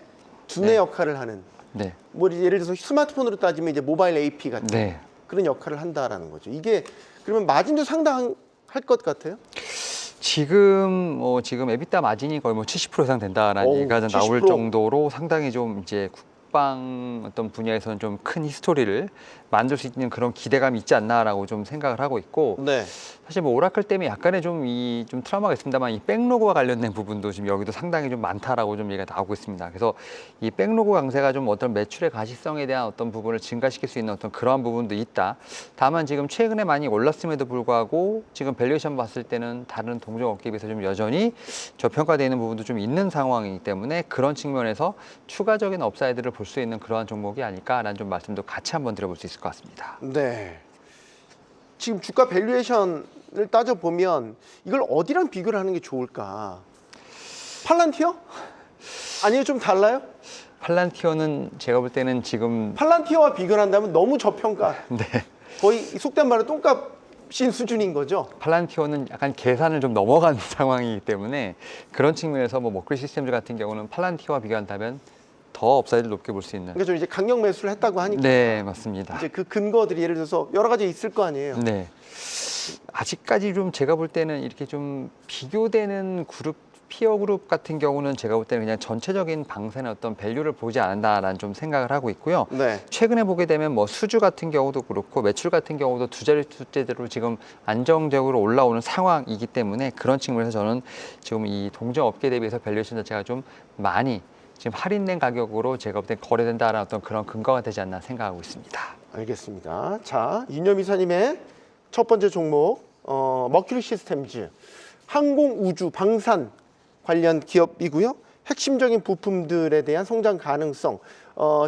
네.
역할을 하는.
네.
뭐 예를 들어서 스마트폰으로 따지면 이제 모바일 AP 같은
네.
그런 역할을 한다라는 거죠. 이게 그러면 마진도 상당할 것 같아요?
지금 에비타 마진이 거의 뭐 70% 이상 된다라는
어우,
얘기가 나올
70%?
정도로 상당히 좀 이제 국방 어떤 분야에서는 좀 큰 히스토리를 만들 수 있는 그런 기대감이 있지 않나라고 좀 생각을 하고 있고,
네.
사실 뭐 오라클 때문에 약간의 좀 트라우마가 있습니다만, 이 백로그와 관련된 부분도 지금 여기도 상당히 좀 많다라고 좀 얘기가 나오고 있습니다. 그래서 이 백로그 강세가 좀 어떤 매출의 가시성에 대한 어떤 부분을 증가시킬 수 있는 어떤 그러한 부분도 있다. 다만 지금 최근에 많이 올랐음에도 불구하고 지금 밸류에이션 봤을 때는 다른 동종 업계에 비해서 좀 여전히 저평가되어 있는 부분도 좀 있는 상황이기 때문에, 그런 측면에서 추가적인 업사이드를 볼 수 있는 그러한 종목이 아닐까라는 좀 말씀도 같이 한번 드려볼 수 있을 것 같습니다.
네. 지금 주가 밸류에이션을 따져보면 이걸 어디랑 비교를 하는 게 좋을까? 팔란티어? 아니요, 좀 달라요?
팔란티어는 제가 볼 때는 지금
팔란티어와 비교를 한다면 너무 저평가.
네.
거의 속된 말로 똥값인 수준인 거죠.
팔란티어는 약간 계산을 좀 넘어간 상황이기 때문에, 그런 측면에서 뭐 머큐리 시스템즈 같은 경우는 팔란티어와 비교한다면 더 업사이드를 높게 볼 수 있는.
그러니까 좀 이제 강력 매수를 했다고 하니까.
네, 맞습니다.
이제 그 근거들이 예를 들어서 여러 가지 있을 거 아니에요.
네. 아직까지 좀 제가 볼 때는 이렇게 좀 비교되는 피어 그룹 같은 경우는 제가 볼 때는 그냥 전체적인 방산의 어떤 밸류를 보지 않는다라는 좀 생각을 하고 있고요.
네.
최근에 보게 되면 뭐 수주 같은 경우도 그렇고 매출 같은 경우도 두 자리 숫자대로 지금 안정적으로 올라오는 상황이기 때문에, 그런 측면에서 저는 지금 이 동종 업계 대비해서 밸류에이션 자체가 좀 많이 지금 할인된 가격으로 제가 볼 때 거래된다라는 어떤 그런 근거가 되지 않나 생각하고 있습니다.
알겠습니다. 자, 윤여미 이사님의 첫 번째 종목 머큐리 시스템즈, 항공, 우주, 방산 관련 기업이고요. 핵심적인 부품들에 대한 성장 가능성,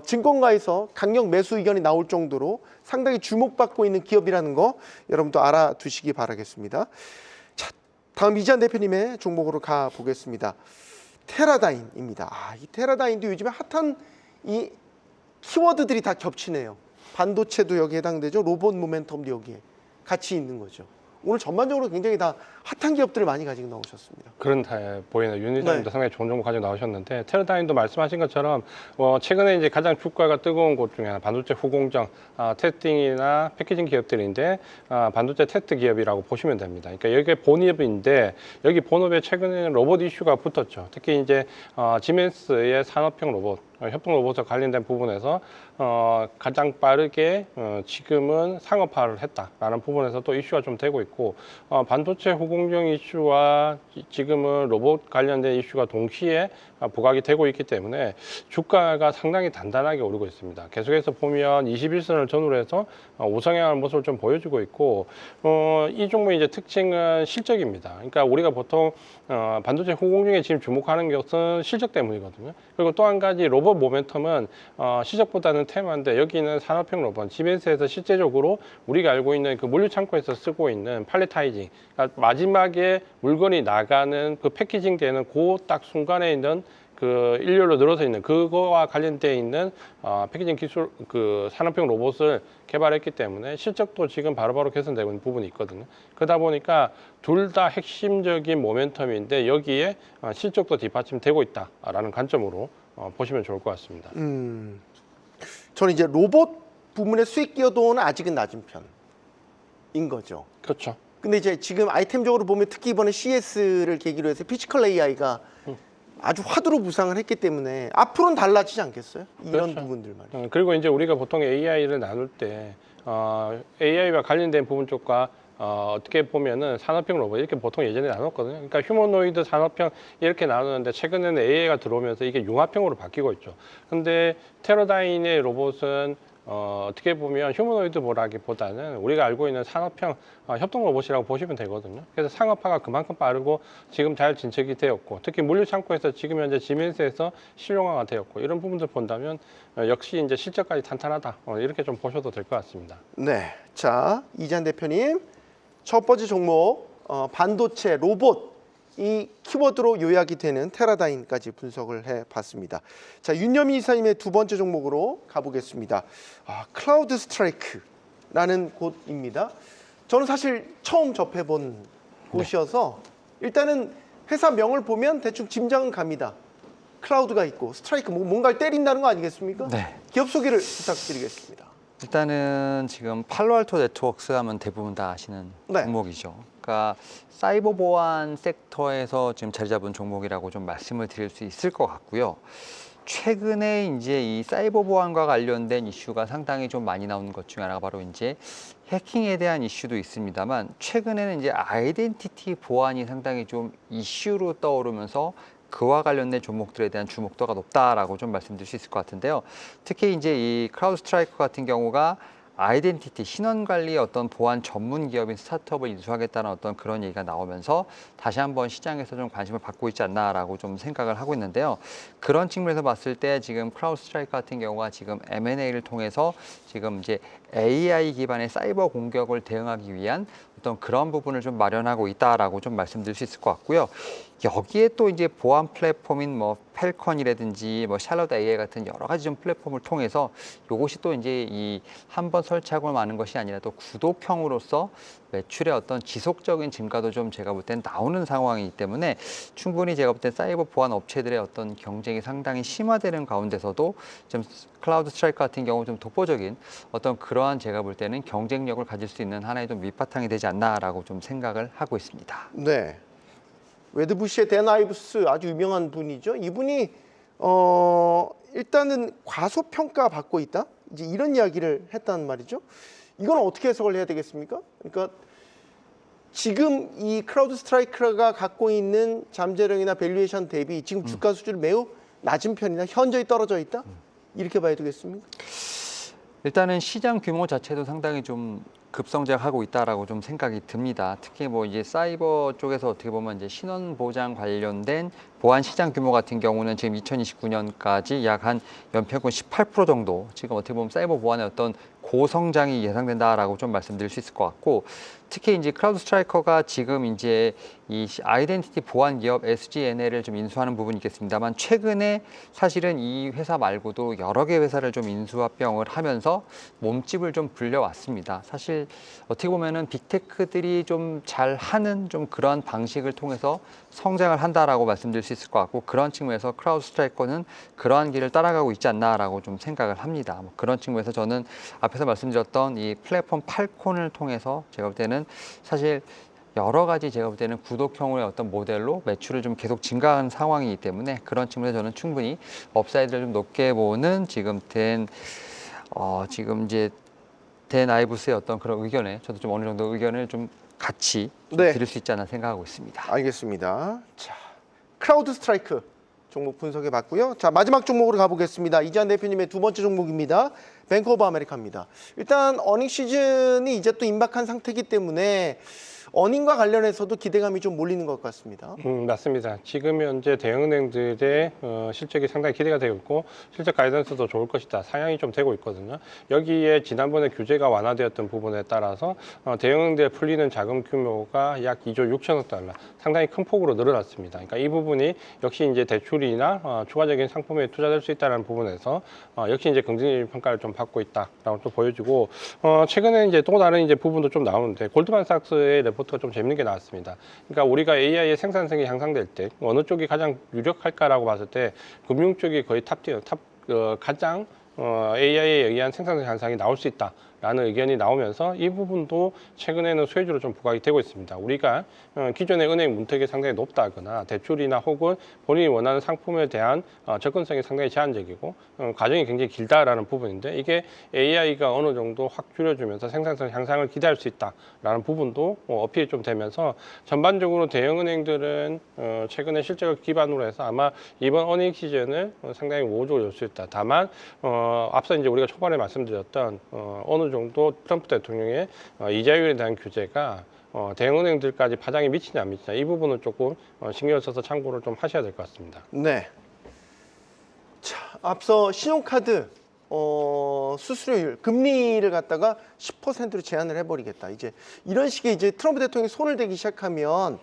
증권가에서 강력 매수 의견이 나올 정도로 상당히 주목받고 있는 기업이라는 거 여러분도 알아두시기 바라겠습니다. 자, 다음 이지한 대표님의 종목으로 가보겠습니다. 테라다인입니다. 이 테라다인도 요즘에 핫한 이 키워드들이 다 겹치네요. 반도체도 여기에 해당되죠. 로봇 모멘텀도 여기에 같이 있는 거죠. 오늘 전반적으로 굉장히 다 핫한 기업들을 많이 가지고 나오셨습니다.
그런 보이는 윤희장님도
네.
상당히 좋은 정보 가지고 나오셨는데 테러다인도 말씀하신 것처럼 최근에 이제 가장 주가가 뜨거운 곳 중에 하나 반도체 후공정 테스팅이나 패키징 기업들인데 반도체 테스트 기업이라고 보시면 됩니다. 그러니까 여기에 본업인데 여기 본업에 최근에는 로봇 이슈가 붙었죠. 특히 이제 지멘스의 산업형 로봇 협동 로봇과 관련된 부분에서 가장 빠르게 지금은 상업화를 했다라는 부분에서 또 이슈가 좀 되고 있고 반도체 후공정 이슈와 지금은 로봇 관련된 이슈가 동시에 부각이 되고 있기 때문에 주가가 상당히 단단하게 오르고 있습니다. 계속해서 보면 21선을 전후로 해서 우상향하는 모습을 좀 보여주고 있고 이 종목의 이제 특징은 실적입니다. 그러니까 우리가 보통 반도체 후공정에 지금 주목하는 것은 실적 때문이거든요. 그리고 또 한 가지 로봇 모멘텀은 시적보다는 테마인데 여기는 산업형 로봇, 지멘스에서 실제적으로 우리가 알고 있는 그 물류 창고에서 쓰고 있는 팔레타이징, 그러니까 마지막에 물건이 나가는 그 패키징 되는 그 딱 순간에 있는 그 일렬로 늘어서 있는 그거와 관련되어 있는 패키징 기술 그 산업형 로봇을 개발했기 때문에 실적도 지금 바로바로 개선되고 있는 부분이 있거든요. 그러다 보니까 둘 다 핵심적인 모멘텀인데 여기에 실적도 뒷받침되고 있다라는 관점으로 보시면 좋을 것 같습니다.
저는 이제 로봇 부문의 수익 기여도는 아직은 낮은 편인 거죠.
그렇죠.
근데 이제 지금 아이템적으로 보면 특히 이번에 CS를 계기로 해서 피지컬 AI가 아주 화두로 부상을 했기 때문에 앞으로는 달라지지 않겠어요? 이런
그렇죠.
부분들 말이죠.
그리고 이제 우리가 보통 AI를 나눌 때 AI와 관련된 부분 쪽과 어떻게 보면은 산업형 로봇 이렇게 보통 예전에 나눴거든요. 그러니까 휴머노이드 산업형 이렇게 나누는데 최근에는 AI가 들어오면서 이게 융합형으로 바뀌고 있죠. 근데 테러다인의 로봇은 어떻게 보면 휴머노이드 보라기보다는 우리가 알고 있는 산업형 협동 로봇이라고 보시면 되거든요. 그래서 상업화가 그만큼 빠르고 지금 잘 진척이 되었고 특히 물류 창고에서 지금 현재 지멘스에서 실용화가 되었고 이런 부분들 본다면 역시 이제 실적까지 탄탄하다 이렇게 좀 보셔도 될 것 같습니다.
네, 자 이재한 대표님 첫 번째 종목 반도체 로봇 이 키워드로 요약이 되는 테라다인까지 분석을 해봤습니다. 자 윤여미 이사님의 두 번째 종목으로 가보겠습니다. 클라우드 스트라이크라는 곳입니다. 저는 사실 처음 접해본 곳이어서 일단은 회사 명을 보면 대충 짐작은 갑니다. 클라우드가 있고 스트라이크 뭔가를 때린다는 거 아니겠습니까?
네.
기업 소개를 부탁드리겠습니다.
일단은 지금 팔로알토 네트워크스 하면 대부분 다 아시는
네.
종목이죠. 그러니까 사이버 보안 섹터에서 지금 자리 잡은 종목이라고 좀 말씀을 드릴 수 있을 것 같고요. 최근에 이제 이 사이버 보안과 관련된 이슈가 상당히 좀 많이 나오는 것 중에 하나가 바로 이제 해킹에 대한 이슈도 있습니다만 최근에는 이제 아이덴티티 보안이 상당히 좀 이슈로 떠오르면서 그와 관련된 종목들에 대한 주목도가 높다라고 좀 말씀드릴 수 있을 것 같은데요. 특히 이제 이 크라우드 스트라이크 같은 경우가 아이덴티티, 신원 관리의 어떤 보안 전문 기업인 스타트업을 인수하겠다는 어떤 그런 얘기가 나오면서 다시 한번 시장에서 좀 관심을 받고 있지 않나라고 좀 생각을 하고 있는데요. 그런 측면에서 봤을 때 지금 크라우드 스트라이크 같은 경우가 지금 M&A를 통해서 지금 이제 AI 기반의 사이버 공격을 대응하기 위한 어떤 그런 부분을 좀 마련하고 있다라고 좀 말씀드릴 수 있을 것 같고요. 여기에 또 이제 보안 플랫폼인 뭐 펠컨이라든지 뭐 샬롯 AI 같은 여러 가지 좀 플랫폼을 통해서 이것이 또 이제 이 한 번 설치하고 마는 것이 아니라 또 구독형으로서 매출의 어떤 지속적인 증가도 좀 제가 볼 땐 나오는 상황이기 때문에 충분히 제가 볼 땐 사이버 보안 업체들의 어떤 경쟁이 상당히 심화되는 가운데서도 좀 클라우드 스트라이크 같은 경우 좀 독보적인 어떤 그러한 제가 볼 때는 경쟁력을 가질 수 있는 하나의 좀 밑바탕이 되지 않나라고 좀 생각을 하고 있습니다.
네. 웨드부시의 댄 아이브스 아주 유명한 분이죠. 이분이 일단은 과소평가 받고 있다. 이제 이런 이야기를 했단 말이죠. 이건 어떻게 해석을 해야 되겠습니까? 그러니까 지금 이 크라우드 스트라이크가 갖고 있는 잠재력이나 밸류에이션 대비 지금 주가 수준이 매우 낮은 편이나 현저히 떨어져 있다. 이렇게 봐야 되겠습니까?
일단은 시장 규모 자체도 상당히 좀 급성장하고 있다라고 좀 생각이 듭니다. 특히 뭐 이제 사이버 쪽에서 어떻게 보면 이제 신원 보장 관련된 보안 시장 규모 같은 경우는 지금 2029년까지 약 한 연평균 18% 정도 지금 어떻게 보면 사이버 보안의 어떤 고성장이 예상된다라고 좀 말씀드릴 수 있을 것 같고 특히 이제 크라우드 스트라이커가 지금 이제 이 아이덴티티 보안 기업 SGNL을 좀 인수하는 부분이 있겠습니다만 최근에 사실은 이 회사 말고도 여러 개 회사를 좀 인수합병을 하면서 몸집을 좀 불려왔습니다. 사실 어떻게 보면은 빅테크들이 좀 잘하는 좀 그런 방식을 통해서 성장을 한다라고 말씀드릴 수 있을 것 같고 그런 측면에서 크라우드 스트라이커는 그러한 길을 따라가고 있지 않나라고 좀 생각을 합니다. 뭐 그런 측면에서 저는 앞에서 말씀드렸던 이 플랫폼 팔콘을 통해서 제가 볼 때는 사실 여러 가지 제가 볼 때는 구독형의 어떤 모델로 매출을 좀 계속 증가하는 상황이기 때문에 그런 측면에서 저는 충분히 업사이드를 좀 높게 보는 지금 이제 된 아이브스의 어떤 그런 의견에 저도 좀 어느 정도 의견을 좀 같이 좀
네.
드릴 수 있지 않나 생각하고 있습니다.
알겠습니다. 자, 크라우드 스트라이크 종목 분석해 봤고요. 자, 마지막 종목으로 가보겠습니다. 이지한 대표님의 두 번째 종목입니다. 뱅크 오브 아메리카입니다. 일단 어닝 시즌이 이제 또 임박한 상태이기 때문에 어닝과 관련해서도 기대감이 좀 몰리는 것 같습니다.
맞습니다. 지금 현재 대형은행들의 실적이 상당히 기대가 되고 있고 실적 가이던스도 좋을 것이다. 상향이 좀 되고 있거든요. 여기에 지난번에 규제가 완화되었던 부분에 따라서 대형은행들에 풀리는 자금 규모가 약 2조 6천억 달러, 상당히 큰 폭으로 늘어났습니다. 그러니까 이 부분이 역시 이제 대출이나 추가적인 상품에 투자될 수 있다는 부분에서 역시 이제 긍정적인 평가를 좀 받고 있다라고 또 보여주고 최근에 이제 또 다른 이제 부분도 좀 나오는데 골드만삭스의 레포트가 좀 재밌는 게 나왔습니다. 그러니까 우리가 AI의 생산성이 향상될 때 어느 쪽이 가장 유력할까라고 봤을 때 금융 쪽이 거의 가장 AI에 의한 생산성 향상이 나올 수 있다라는 의견이 나오면서 이 부분도 최근에는 수혜주로 좀 부각이 되고 있습니다. 우리가 기존의 은행 문턱이 상당히 높다거나 대출이나 혹은 본인이 원하는 상품에 대한 접근성이 상당히 제한적이고 과정이 굉장히 길다라는 부분인데 이게 AI가 어느 정도 확 줄여주면서 생산성 향상을 기대할 수 있다라는 부분도 어필이 좀 되면서 전반적으로 대형은행들은 최근에 실적을 기반으로 해서 아마 이번 어닝 시즌을 상당히 우호적으로 볼 수 있다. 다만 앞서 이제 우리가 초반에 말씀드렸던 어느 정도 트럼프 대통령의 이자율에 대한 규제가 대형은행들까지 파장이 미치냐 안 미치냐 이 부분은 조금 신경을 써서 참고를 좀 하셔야 될 것 같습니다.
네. 자, 앞서 신용카드 수수료율 금리를 갖다가 10%로 제한을 해버리겠다. 이제 이런 식의 이제 트럼프 대통령이 손을 대기 시작하면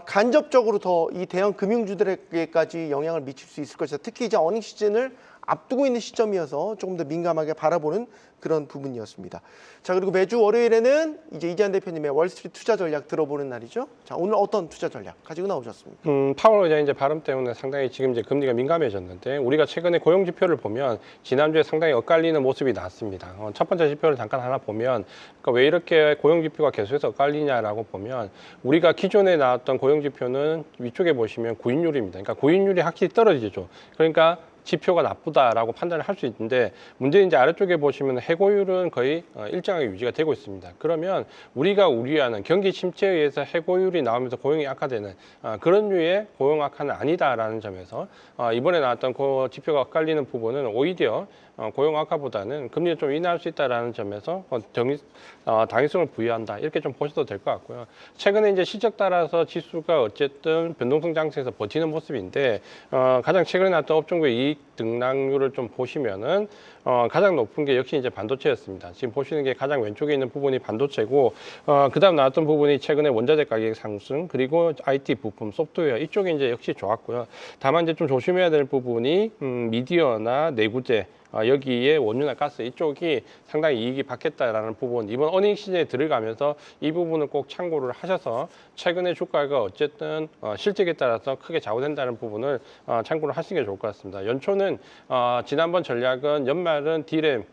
간접적으로 더 이 대형 금융주들에게까지 영향을 미칠 수 있을 것이다. 특히 이제 어닝 시즌을 앞두고 있는 시점이어서 조금 더 민감하게 바라보는 그런 부분이었습니다. 자, 그리고 매주 월요일에는 이제 이지한 대표님의 월스트리트 투자 전략 들어보는 날이죠. 자, 오늘 어떤 투자 전략 가지고 나오셨습니까?
파월 의장의 이제 발언 때문에 상당히 지금 이제 금리가 민감해졌는데 우리가 최근에 고용 지표를 보면 지난주에 상당히 엇갈리는 모습이 나왔습니다. 첫 번째 지표를 잠깐 하나 보면 그러니까 왜 이렇게 고용 지표가 계속해서 엇갈리냐라고 보면 우리가 기존에 나왔던 고용 지표는 위쪽에 보시면 구인율입니다. 그러니까 구인율이 확실히 떨어지죠. 그러니까 지표가 나쁘다라고 판단을 할 수 있는데 문제는 이제 아래쪽에 보시면 해고율은 거의 일정하게 유지가 되고 있습니다. 그러면 우리가 우려하는 경기 침체에 의해서 해고율이 나오면서 고용이 악화되는 그런 류의 고용 악화는 아니다라는 점에서 이번에 나왔던 그 지표가 엇갈리는 부분은 오히려 고용 악화보다는 금리를 좀 인하할 수 있다라는 점에서 당위성을 부여한다 이렇게 좀 보셔도 될 것 같고요. 최근에 이제 실적 따라서 지수가 어쨌든 변동성 장치에서 버티는 모습인데 가장 최근에 나왔던 업종별 이익 등락률을 좀 보시면은 가장 높은 게 역시 이제 반도체였습니다. 지금 보시는 게 가장 왼쪽에 있는 부분이 반도체고 그다음 나왔던 부분이 최근에 원자재 가격 상승 그리고 IT 부품, 소프트웨어 이쪽이 이제 역시 좋았고요. 다만 이제 좀 조심해야 될 부분이 미디어나 내구재 여기에 원유나 가스 이쪽이 상당히 이익이 받겠다라는 부분 이번 어닝 시즌에 들어가면서 이 부분을 꼭 참고를 하셔서 최근에 주가가 어쨌든 실적에 따라서 크게 좌우된다는 부분을 참고를 하시는 게 좋을 것 같습니다. 연초는 지난번 전략은 연말은 D램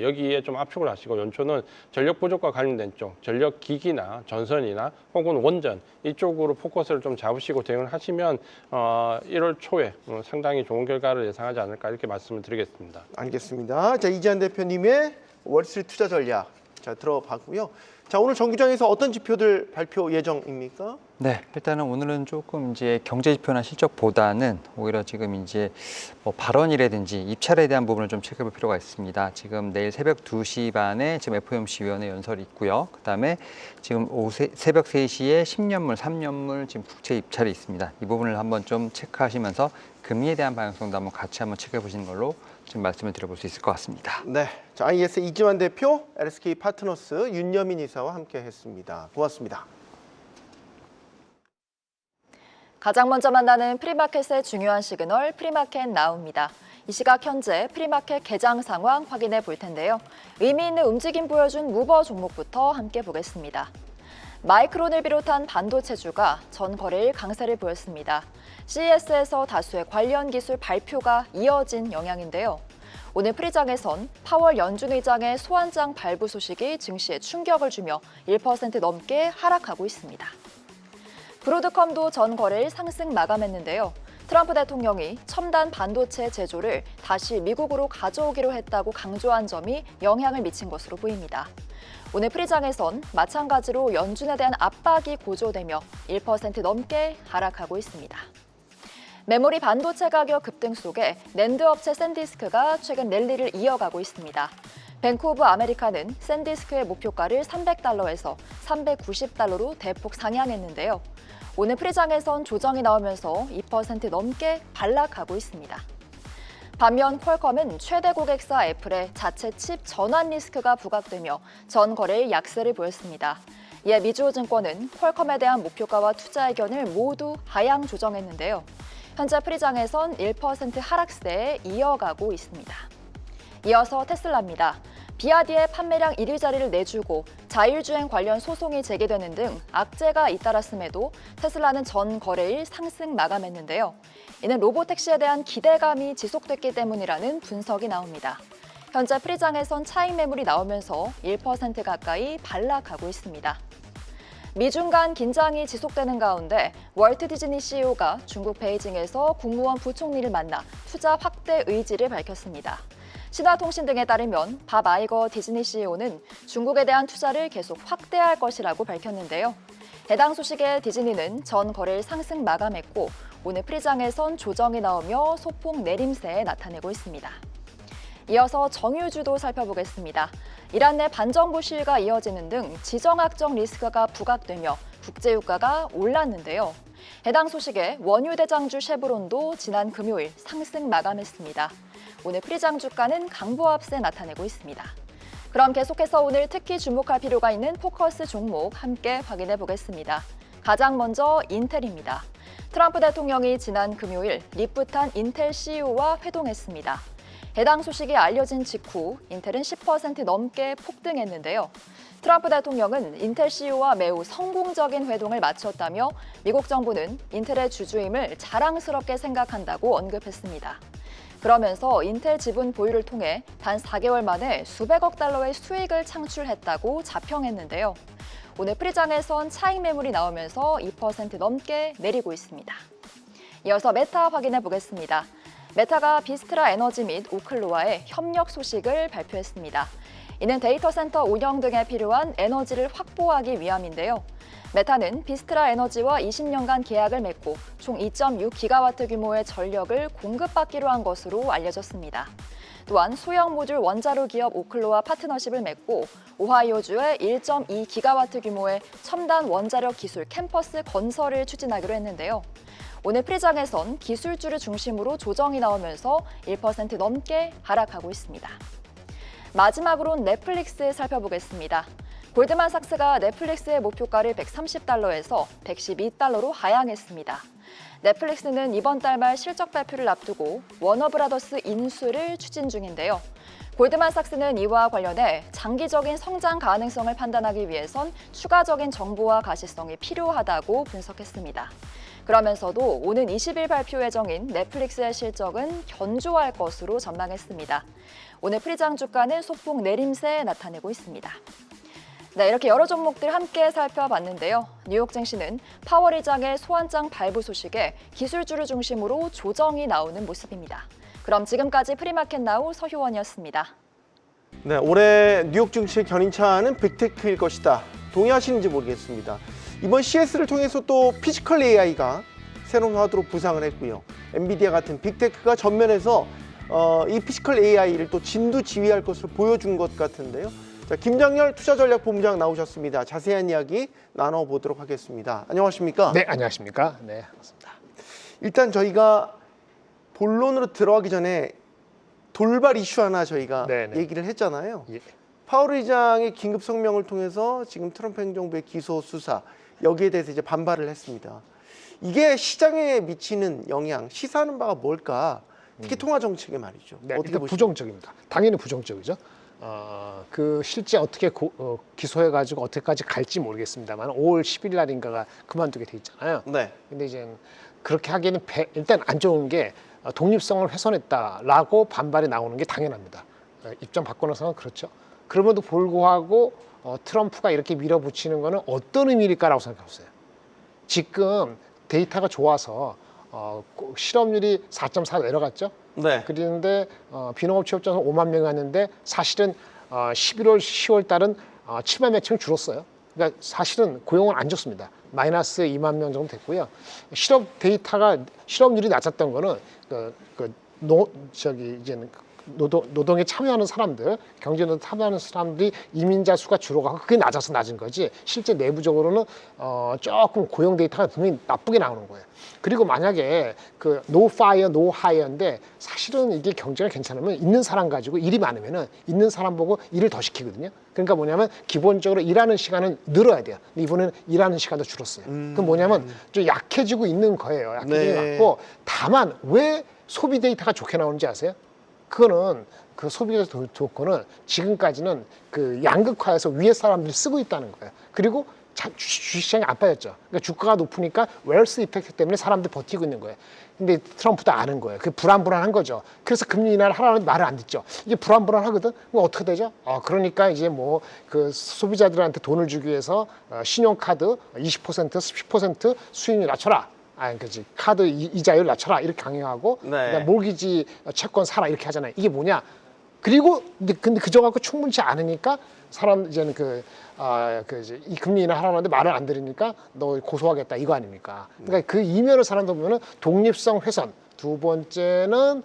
여기에 좀 압축을 하시고 연초는 전력 부족과 관련된 쪽, 전력 기기나 전선이나 혹은 원전 이쪽으로 포커스를 좀 잡으시고 대응을 하시면 1월 초에 상당히 좋은 결과를 예상하지 않을까 이렇게 말씀을 드리겠습니다.
알겠습니다. 자, 이지한 대표님의 월스트리트 투자 전략 자 들어봤고요. 자, 오늘 정규장에서 어떤 지표들 발표 예정입니까?
네, 일단은 오늘은 조금 이제 경제 지표나 실적보다는 오히려 지금 이제 뭐 발언이라든지 입찰에 대한 부분을 좀 체크해볼 필요가 있습니다. 지금 내일 새벽 2시 반에 지금 FOMC 위원회 연설이 있고요. 그다음에 지금 새벽 3시에 10년물, 3년물 지금 국채 입찰이 있습니다. 이 부분을 한번 좀 체크하시면서 금리에 대한 방향성도 한번 같이 한번 체크해 보시는 걸로 지금 말씀을 드려볼 수 있을 것 같습니다.
네, 자, IS 이지환 대표, LSK 파트너스 윤여민 이사와 함께했습니다. 고맙습니다.
가장 먼저 만나는 프리마켓의 중요한 시그널 프리마켓 나우입니다. 이 시각 현재 프리마켓 개장 상황 확인해 볼 텐데요. 의미 있는 움직임 보여준 무버 종목부터 함께 보겠습니다. 마이크론을 비롯한 반도체주가 전 거래일 강세를 보였습니다. CES에서 다수의 관련 기술 발표가 이어진 영향인데요. 오늘 프리장에선 파월 연준 의장의 소환장 발부 소식이 증시에 충격을 주며 1% 넘게 하락하고 있습니다. 브로드컴도 전 거래일 상승 마감했는데요. 트럼프 대통령이 첨단 반도체 제조를 다시 미국으로 가져오기로 했다고 강조한 점이 영향을 미친 것으로 보입니다. 오늘 프리장에선 마찬가지로 연준에 대한 압박이 고조되며 1% 넘게 하락하고 있습니다. 메모리 반도체 가격 급등 속에 낸드 업체 샌디스크가 최근 랠리를 이어가고 있습니다. 뱅크 오브 아메리카는 샌디스크의 목표가를 $300에서 $390로 대폭 상향했는데요. 오늘 프리장에선 조정이 나오면서 2% 넘게 반락하고 있습니다. 반면 퀄컴은 최대 고객사 애플의 자체 칩 전환 리스크가 부각되며 전 거래일 약세를 보였습니다. 이에 미주호증권은 퀄컴에 대한 목표가와 투자 의견을 모두 하향 조정했는데요. 현재 프리장에선 1% 하락세에 이어가고 있습니다. 이어서 테슬라입니다. 비아디의 판매량 1위 자리를 내주고 자율주행 관련 소송이 제기되는 등 악재가 잇따랐음에도 테슬라는 전 거래일 상승 마감했는데요. 이는 로보택시에 대한 기대감이 지속됐기 때문이라는 분석이 나옵니다. 현재 프리장에선 차익 매물이 나오면서 1% 가까이 반락하고 있습니다. 미중 간 긴장이 지속되는 가운데 월트 디즈니 CEO가 중국 베이징에서 국무원 부총리를 만나 투자 확대 의지를 밝혔습니다. 신화통신 등에 따르면 밥 아이거 디즈니 CEO는 중국에 대한 투자를 계속 확대할 것이라고 밝혔는데요. 해당 소식에 디즈니는 전 거래일 상승 마감했고 오늘 프리장에선 조정이 나오며 소폭 내림세에 나타내고 있습니다. 이어서 정유주도 살펴보겠습니다. 이란 내 반정부 시위가 이어지는 등 지정학적 리스크가 부각되며 국제유가가 올랐는데요. 해당 소식에 원유 대장주 쉐브론도 지난 금요일 상승 마감했습니다. 오늘 프리장 주가는 강보합세 나타내고 있습니다. 그럼 계속해서 오늘 특히 주목할 필요가 있는 포커스 종목 함께 확인해 보겠습니다. 가장 먼저 인텔입니다. 트럼프 대통령이 지난 금요일 리프탄 인텔 CEO와 회동했습니다. 해당 소식이 알려진 직후 인텔은 10% 넘게 폭등했는데요. 트럼프 대통령은 인텔 CEO와 매우 성공적인 회동을 마쳤다며 미국 정부는 인텔의 주주임을 자랑스럽게 생각한다고 언급했습니다. 그러면서 인텔 지분 보유를 통해 단 4개월 만에 수백억 달러의 수익을 창출했다고 자평했는데요. 오늘 프리장에선 차익 매물이 나오면서 2% 넘게 내리고 있습니다. 이어서 메타 확인해 보겠습니다. 메타가 비스트라 에너지 및 오클로와의 협력 소식을 발표했습니다. 이는 데이터 센터 운영 등에 필요한 에너지를 확보하기 위함인데요. 메타는 비스트라 에너지와 20년간 계약을 맺고 총 2.6기가와트 규모의 전력을 공급받기로 한 것으로 알려졌습니다. 또한 소형 모듈 원자로 기업 오클로와 파트너십을 맺고 오하이오주의 1.2기가와트 규모의 첨단 원자력 기술 캠퍼스 건설을 추진하기로 했는데요. 오늘 프리장에선 기술주를 중심으로 조정이 나오면서 1% 넘게 하락하고 있습니다. 마지막으로는 넷플릭스 살펴보겠습니다. 골드만삭스가 넷플릭스의 목표가를 $130에서 $112로 하향했습니다. 넷플릭스는 이번 달 말 실적 발표를 앞두고 워너브라더스 인수를 추진 중인데요. 골드만삭스는 이와 관련해 장기적인 성장 가능성을 판단하기 위해선 추가적인 정보와 가시성이 필요하다고 분석했습니다. 그러면서도 오는 20일 발표 예정인 넷플릭스의 실적은 견조할 것으로 전망했습니다. 오늘 프리장 주가는 소폭 내림세 나타내고 있습니다. 네, 이렇게 여러 종목들 함께 살펴봤는데요. 뉴욕 증시는 파월 의장의 소환장 발부 소식에 기술주를 중심으로 조정이 나오는 모습입니다. 그럼 지금까지 프리마켓 나우 서효원이었습니다.
네, 올해 뉴욕 증시 견인차는 빅테크일 것이다. 동의하시는지 모르겠습니다. 이번 CS를 통해서 또 피지컬 AI가 새로운 화두로 부상을 했고요. 엔비디아 같은 빅테크가 전면에서 이 피지컬 AI를 또 진두지휘할 것으로 보여준 것 같은데요. 자, 김장렬 투자전략본부장 나오셨습니다. 자세한 이야기 나눠보도록 하겠습니다. 안녕하십니까?
네, 안녕하십니까? 네, 반갑습니다.
일단 저희가 본론으로 들어가기 전에 돌발 이슈 하나 저희가
네네.
얘기를 했잖아요.
예.
파월 의장의 긴급 성명을 통해서 지금 트럼프 행정부의 기소 수사 여기에 대해서 이제 반발을 했습니다. 이게 시장에 미치는 영향, 시사하는 바가 뭘까? 특히 통화 정책에 말이죠.
네,
어떻게
일단
보십니까?
부정적입니다. 당연히 부정적이죠. 그 실제 어떻게 기소해가지고 어떻게까지 갈지 모르겠습니다만 5월 10일 날인가가 그만두게 돼 있잖아요.
네.
근데 이제 그렇게 하기에는 일단 안 좋은 게 독립성을 훼손했다라고 반발이 나오는 게 당연합니다. 입장 바꿔놓고서는 그렇죠. 그럼에도 불구하고 트럼프가 이렇게 밀어붙이는 거는 어떤 의미일까라고 생각해보세요. 지금 데이터가 좋아서 실업률이 4.4 내려갔죠.
네.
그런데 비농업 취업자는 5만 명이 왔는데 사실은 11월, 10월 달은 7만 명쯤 줄었어요. 그러니까 사실은 고용은 안 좋습니다. 마이너스 2만 명 정도 됐고요. 실업률이 낮았던 거는 노동에 참여하는 사람들, 경제노동에 참여하는 사람들이 이민자 수가 줄어가고 그게 낮아서 낮은 거지. 실제 내부적으로는 조금 고용 데이터가 분명히 나쁘게 나오는 거예요. 그리고 만약에 그 no fire, no hire인데 사실은 이게 경제가 괜찮으면 있는 사람 가지고 일이 많으면은 있는 사람 보고 일을 더 시키거든요. 그러니까 뭐냐면 기본적으로 일하는 시간은 늘어야 돼요. 근데 이번에는 일하는 시간도 줄었어요. 그럼 뭐냐면 좀 약해지고 있는 거예요. 약해지고
네.
있고 다만 왜 소비 데이터가 좋게 나오는지 아세요? 그거는 그 소비자 조건은 지금까지는 그 양극화해서 위에 사람들이 쓰고 있다는 거예요. 그리고 주식시장이 안 빠졌죠. 그러니까 주가가 높으니까 웰스 이펙트 때문에 사람들이 버티고 있는 거예요. 근데 트럼프도 아는 거예요. 그 불안불안한 거죠. 그래서 금리 인하를 하라는 말을 안 듣죠. 이게 불안불안하거든. 그럼 어떻게 되죠? 그러니까 이제 뭐 그 소비자들한테 돈을 주기 위해서 신용카드 20%, 10% 수익률 낮춰라. 그지 카드 이자율 낮춰라 이렇게 강요하고
네.
그다음에 몰기지 채권 사라 이렇게 하잖아요. 이게 뭐냐? 그리고 근데 그저 갖고 충분치 않으니까 사람 이제는 이 금리 인하 하라는데 말을 안 들으니까 너 고소하겠다 이거 아닙니까? 그러니까 그 이면을 사람들 보면은 독립성 훼손. 두 번째는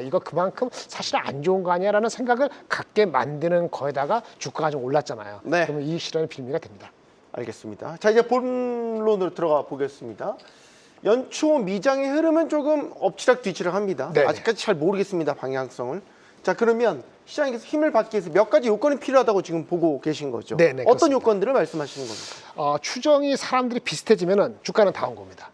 이거 그만큼 사실 안 좋은 거 아니야라는 생각을 갖게 만드는 거에다가 주가가 좀 올랐잖아요.
네.
그러면 이 실현의 빌미가 됩니다.
알겠습니다. 자, 이제 본론으로 들어가 보겠습니다. 연초 미장의 흐름은 조금 엎치락뒤치락 합니다.
네네.
아직까지 잘 모르겠습니다, 방향성을. 자, 그러면 시장에서 힘을 받기 위해서 몇 가지 요건이 필요하다고 지금 보고 계신 거죠?
네네,
어떤
그렇습니다.
요건들을 말씀하시는 겁니까?
추정이 사람들이 비슷해지면은 주가는 다 온 겁니다.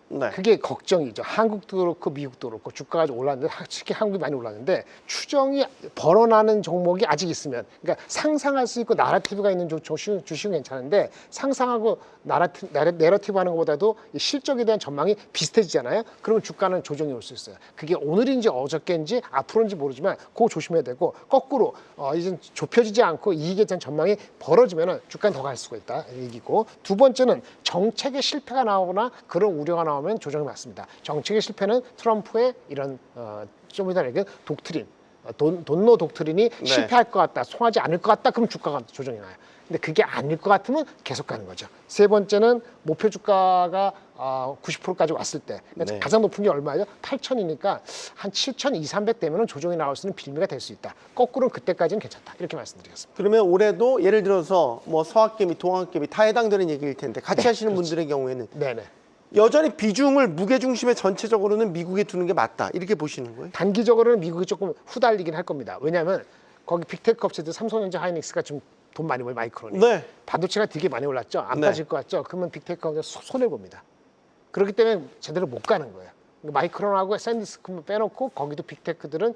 네.
그게 걱정이죠. 한국도 그렇고 미국도 그렇고 주가가 좀 올랐는데 특히 한국이 많이 올랐는데 추정이 벌어나는 종목이 아직 있으면 그러니까 상상할 수 있고 나라티브가 있는 주식은 괜찮은데 상상하고 내러티브 하는 것보다도 실적에 대한 전망이 비슷해지잖아요. 그러면 주가는 조정이 올 수 있어요. 그게 오늘인지 어저께인지 앞으로인지 모르지만 그거 조심해야 되고 거꾸로 이제 좁혀지지 않고 이익에 대한 전망이 벌어지면 주가는 더 갈 수가 있다. 얘기고 두 번째는 정책의 실패가 나오거나 그런 우려가 나오면 조정이 맞습니다. 정책의 실패는 트럼프의 이런 좀 이따 얘기한 독트린, 돈노 독트린이
네.
실패할 것 같다, 통하지 않을 것 같다, 그럼 주가가 조정이 나요. 근데 그게 아닐 것 같으면 계속 가는 거죠. 세 번째는 목표 주가가 90%까지 왔을 때
네.
가장 높은 게 얼마죠? 8,000이니까 한 7,200, 300 되면 조정이 나올 수 있는 빌미가 될 수 있다. 거꾸로는 그때까지는 괜찮다. 이렇게 말씀드리겠습니다.
그러면 올해도 예를 들어서 뭐 서학개미, 동학개미 다 해당되는 얘기일 텐데 같이
네,
하시는
그렇죠.
분들의 경우에는
네네.
여전히 비중을 무게중심에 전체적으로는 미국에 두는 게 맞다. 이렇게 보시는 거예요?
단기적으로는 미국이 조금 후달리긴 할 겁니다. 왜냐하면 거기 빅테크 업체들 삼성전자, 하이닉스가 좀 돈 많이 벌 마이크론이.
네.
반도체가 되게 많이 올랐죠. 안
네.
빠질 것 같죠. 그러면 빅테크 업체가 손해를 봅니다. 그렇기 때문에 제대로 못 가는 거예요. 마이크론하고 샌디스크 빼놓고 거기도 빅테크들은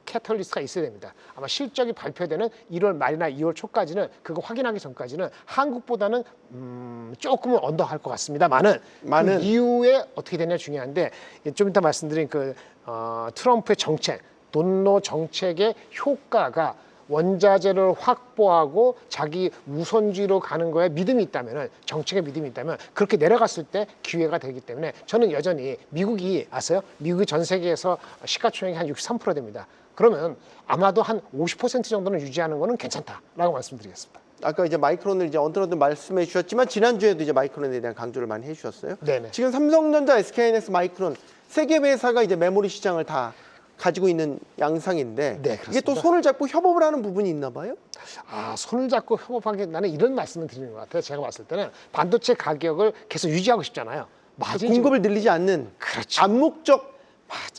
캐털리스트가 있어야 됩니다. 아마 실적이 발표되는 1월 말이나 2월 초까지는 그거 확인하기 전까지는 한국보다는 조금은 언더할 것 같습니다만은 그 이후에 어떻게 되냐 중요한데 좀 이따 말씀드린 트럼프의 정책, 돈노 정책의 효과가 원자재를 확보하고 자기 우선주의로 가는 거에 믿음이 있다면 정책에 믿음이 있다면 그렇게 내려갔을 때 기회가 되기 때문에 저는 여전히 미국이 아세요? 미국이 전 세계에서 시가총액이 한 63% 됩니다. 그러면 아마도 한 50% 정도는 유지하는 거는 괜찮다라고 말씀드리겠습니다.
아까 이제 마이크론을 이제 언뜻 말씀해 주셨지만 지난주에도 이제 마이크론에 대한 강조를 많이 해주셨어요.
네네.
지금 삼성전자, SK하이닉스, 마이크론 세 개 회사가 이제 메모리 시장을 다 가지고 있는 양상인데
네,
이게 또
그렇습니다.
손을 잡고 협업을 하는 부분이 있나 봐요?
손을 잡고 협업하게 나는 이런 말씀을 드리는 것 같아요. 제가 봤을 때는 반도체 가격을 계속 유지하고 싶잖아요. 마진이
공급을 늘리지 않는
그렇죠.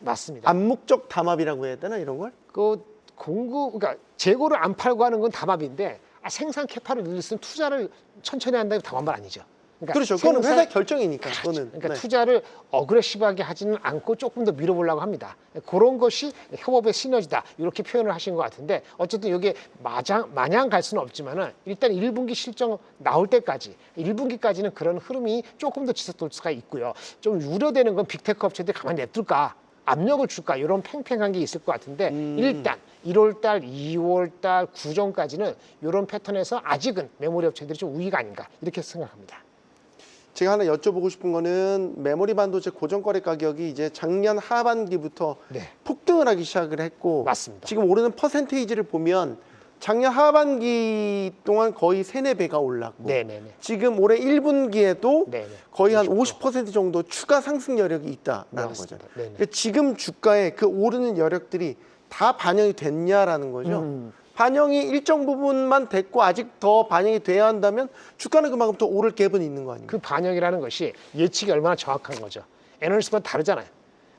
맞습니다.
암묵적 담합이라고 해야 되나 이런 걸?
그러니까 재고를 안 팔고 하는 건 담합인데 생산 캐파를 늘릴 수 있는 투자를 천천히 한다는 담합은 아니죠. 그러니까
그렇죠. 그건 회사의 결정이니까. 그거는.
그러니까
네.
투자를 어그레시브하게 하지는 않고 조금 더 밀어보려고 합니다. 그런 것이 협업의 시너지다. 이렇게 표현을 하신 것 같은데 어쨌든 이게 마냥 갈 수는 없지만은 일단 1분기 실적 나올 때까지 1분기까지는 그런 흐름이 조금 더 지속될 수가 있고요. 좀 우려되는 건 빅테크 업체들이 가만히 냅둘까? 압력을 줄까? 이런 팽팽한 게 있을 것 같은데 일단 1월달, 2월달, 구정까지는 이런 패턴에서 아직은 메모리 업체들이 좀 우위가 아닌가 이렇게 생각합니다.
제가 하나 여쭤보고 싶은 거는 메모리 반도체 고정거래 가격이 이제 작년 하반기부터
네.
폭등을 하기 시작을 했고
맞습니다.
지금 오르는 퍼센테이지를 보면 작년 하반기 동안 거의 3, 4배가 올랐고
네네네.
지금 올해 1분기에도
네네.
거의 한
50%.
50% 정도 추가 상승 여력이 있다라는 거죠.
맞습니다. 네네.
그러니까 지금 주가에 그 오르는 여력들이 다 반영이 됐냐라는 거죠. 반영이 일정 부분만 됐고 아직 더 반영이 돼야 한다면 주가는 그만큼 더 오를 갭은 있는 거 아닙니까?
그 반영이라는 것이 예측이 얼마나 정확한 거죠. 애널리스트마다 다르잖아요.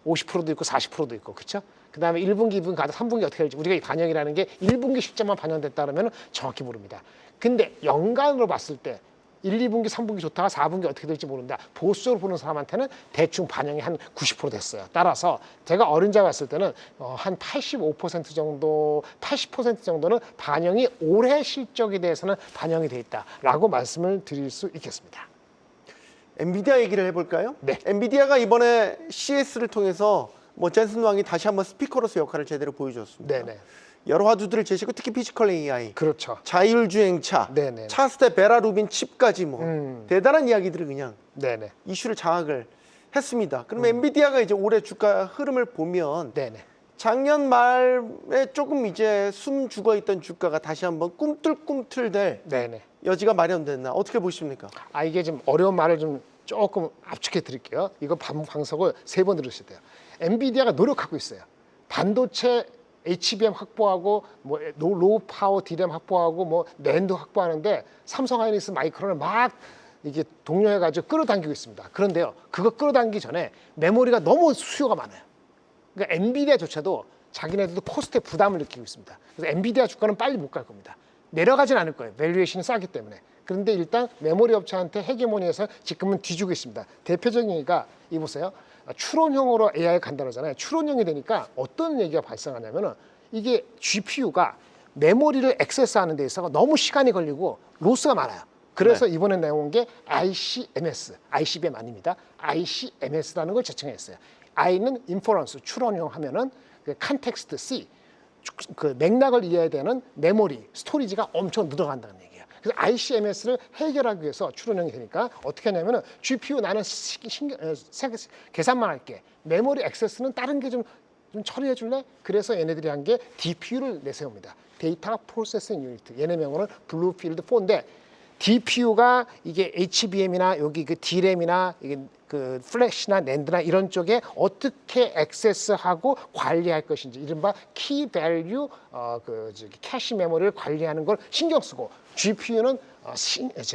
50%도 있고 40%도 있고 그렇죠? 그다음에 1분기, 2분기 가다 3분기 어떻게 될지 우리가 이 반영이라는 게 1분기 실적만 반영됐다 그러면 정확히 모릅니다. 근데 연간으로 봤을 때 1, 2분기, 3분기 좋다가 4분기 어떻게 될지 모른다. 보수적으로 보는 사람한테는 대충 반영이 한 90% 됐어요. 따라서 제가 어른자 봤을 때는 한 85% 정도, 80% 정도는 반영이 올해 실적에 대해서는 반영이 돼 있다라고 말씀을 드릴 수 있겠습니다.
엔비디아 얘기를 해볼까요?
네.
엔비디아가 이번에 CS를 통해서 뭐 젠슨 왕이 다시 한번 스피커로서 역할을 제대로 보여줬습니다.
네네.
여러 화두들을 제시고 특히 피지컬 AI,
그렇죠.
자율주행차,
네네.
차세대 베라루빈 칩까지 뭐 대단한 이야기들을 그냥
네네.
이슈를 장악을 했습니다. 그러면 엔비디아가 이제 올해 주가 흐름을 보면
네네.
작년 말에 조금 이제 숨 죽어 있던 주가가 다시 한번 꿈틀꿈틀될
네네.
여지가 마련됐나 어떻게 보십니까?
이게 좀 어려운 말을 좀 조금 압축해 드릴게요. 이거 방송을 3번 들으셔야 돼요. 엔비디아가 노력하고 있어요. 반도체 HBM 확보하고 뭐 로우 파워 DRAM 확보하고 뭐 낸드 확보하는데 삼성하이닉스 마이크론을 막 이게 독려해가지고 끌어당기고 있습니다. 그런데요, 그거 끌어당기기 전에 메모리가 너무 수요가 많아요. 그러니까 엔비디아조차도 자기네들도 코스트에 부담을 느끼고 있습니다. 그래서 엔비디아 주가는 빨리 못 갈 겁니다. 내려가진 않을 거예요. 밸류에이션이 싸기 때문에. 그런데 일단 메모리 업체한테 헤게모니에서 지금은 뒤지고 있습니다. 대표적인 얘기가 이 보세요. 추론형으로 AI가 간다 그러잖아요. 추론형이 되니까 어떤 얘기가 발생하냐면은 이게 GPU가 메모리를 액세스하는 데 있어서 너무 시간이 걸리고 로스가 많아요. 그래서 이번에 나온 게 ICMS, ICBM 아닙니다. ICMS라는 걸 제청했어요. I는 인퍼런스, 추론형 하면은 그 컨텍스트, C, 그 맥락을 이해해야 되는 메모리, 스토리지가 엄청 늘어간다는 얘기예요. 그래서 ICMS를 해결하기 위해서 추론형이 되니까 어떻게 하냐면은 GPU 나는 계산만 할게. 메모리 액세스는 다른 게 좀 처리해 줄래? 그래서 얘네들이 한 게 DPU를 내세웁니다. 데이터 프로세싱 유니트. 얘네 명은 블루필드 4인데 DPU가 이게 HBM이나 여기 그 DRAM이나 이게 그 플래시나 낸드나 이런 쪽에 어떻게 액세스하고 관리할 것인지 이른바 키 밸류 캐시 메모리를 관리하는 걸 신경 쓰고 GPU는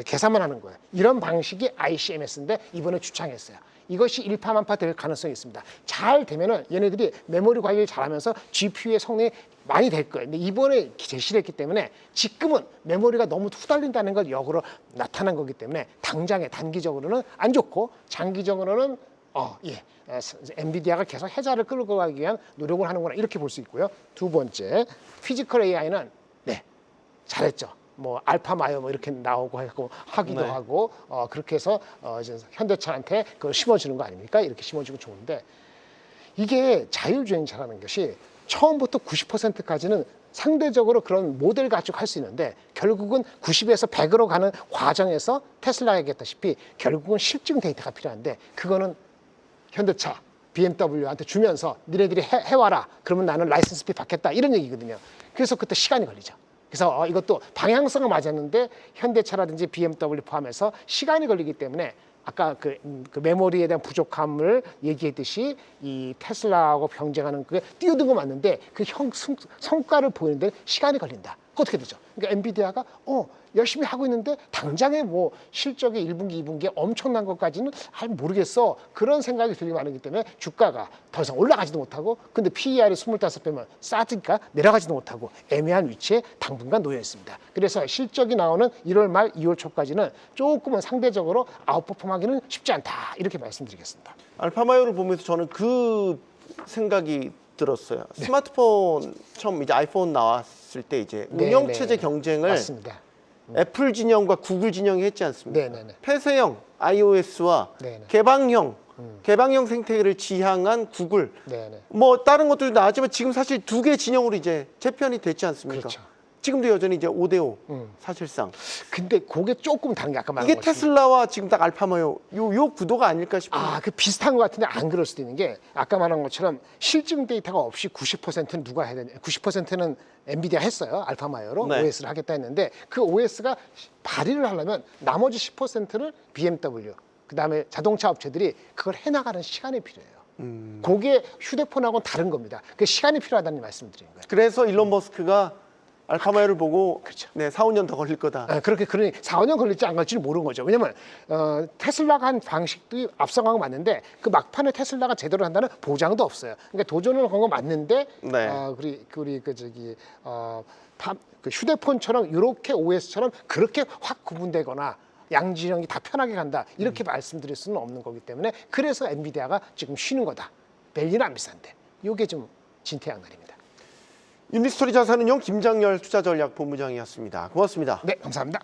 계산만 하는 거예요. 이런 방식이 ICMS인데 이번에 주창했어요. 이것이 일파만파 될 가능성이 있습니다. 잘 되면은 얘네들이 메모리 관리를 잘하면서 GPU의 성능이 많이 될 거예요. 근데 이번에 제시를 했기 때문에 지금은 메모리가 너무 후달린다는 걸 역으로 나타난 거기 때문에 당장에 단기적으로는 안 좋고 장기적으로는 엔비디아가 계속 해자를 끌고 가기 위한 노력을 하는구나 이렇게 볼 수 있고요. 두 번째, 피지컬 AI는 잘했죠. 뭐 알파마이어 뭐 이렇게 나오고 하기도 하고 그렇게 해서 이제 현대차한테 그걸 심어주는 거 아닙니까? 이렇게 심어주고 좋은데 이게 자율주행차라는 것이 처음부터 90%까지는 상대적으로 그런 모델 가지고 할 수 있는데 결국은 90에서 100으로 가는 과정에서 테슬라가 얘기했다시피 결국은 실증 데이터가 필요한데 그거는 현대차, BMW한테 주면서 니네들이 해와라. 그러면 나는 라이선스비 받겠다. 이런 얘기거든요. 그래서 그때 시간이 걸리죠. 그래서 이것도 방향성은 맞았는데 현대차라든지 BMW 포함해서 시간이 걸리기 때문에 아까 그 메모리에 대한 부족함을 얘기했듯이 이 테슬라하고 경쟁하는 그게 뛰어든 거 맞는데 그 성과를 보이는데 시간이 걸린다. 어떻게 되죠? 그러니까 엔비디아가 열심히 하고 있는데 당장에 뭐 실적이 1분기, 2분기에 엄청난 것까지는 잘 모르겠어. 그런 생각이 들기 많기 때문에 주가가 더 이상 올라가지도 못하고 근데 PER이 25배면 싸지니까 내려가지도 못하고 애매한 위치에 당분간 놓여 있습니다. 그래서 실적이 나오는 1월 말 2월 초까지는 조금은 상대적으로 아웃퍼폼하기는 쉽지 않다. 이렇게 말씀드리겠습니다.
알파마요를 보면서 저는 그 생각이 들었어요. 스마트폰 처음 이제 아이폰 나왔을 때 이제 운영체제 경쟁을
맞습니다.
애플 진영과 구글 진영이 했지 않습니까?
네네네.
폐쇄형 iOS와
네네.
개방형 생태계를 지향한 구글.
네네.
뭐 다른 것들도 나왔지만 지금 사실 두 개 진영으로 이제 재편이 됐지 않습니까?
그렇죠.
지금도 여전히 이제 5대5 사실상.
근데 그게 조금 다른 게 아까 말한
이게
것처럼
테슬라와 지금 딱 알파마요 요 구도가 아닐까 싶어요.
그 비슷한 것 같은데 안 그럴 수도 있는 게 아까 말한 것처럼 실증 데이터가 없이 90%는 누가 해야 되냐? 90%는 엔비디아 했어요. 알파마요로
네.
OS를 하겠다 했는데 그 OS가 발휘를 하려면 나머지 10%를 BMW 그다음에 자동차 업체들이 그걸 해나가는 시간이 필요해요. 그게 휴대폰하고는 다른 겁니다. 그 시간이 필요하다는 말씀드리는 거예요.
그래서 일론 머스크가 알파마요를 보고
그렇죠.
네, 4, 5년 더 걸릴 거다.
그러니 4, 5년 걸릴지 안 걸릴지는 모르는 거죠. 왜냐면 테슬라가 한 방식도 앞서간 거 맞는데 그 막판에 테슬라가 제대로 한다는 보장도 없어요. 그러니까 도전을 건 거 맞는데
네.
그 휴대폰처럼 이렇게 OS처럼 그렇게 확 구분되거나 양진영이 다 편하게 간다 이렇게 말씀드릴 수는 없는 거기 때문에 그래서 엔비디아가 지금 쉬는 거다. 밸류는 안 비싼데 이게 좀 진퇴양난입니다.
유니스토리 자산운용 김장열 투자전략본부장이었습니다. 고맙습니다.
네, 감사합니다.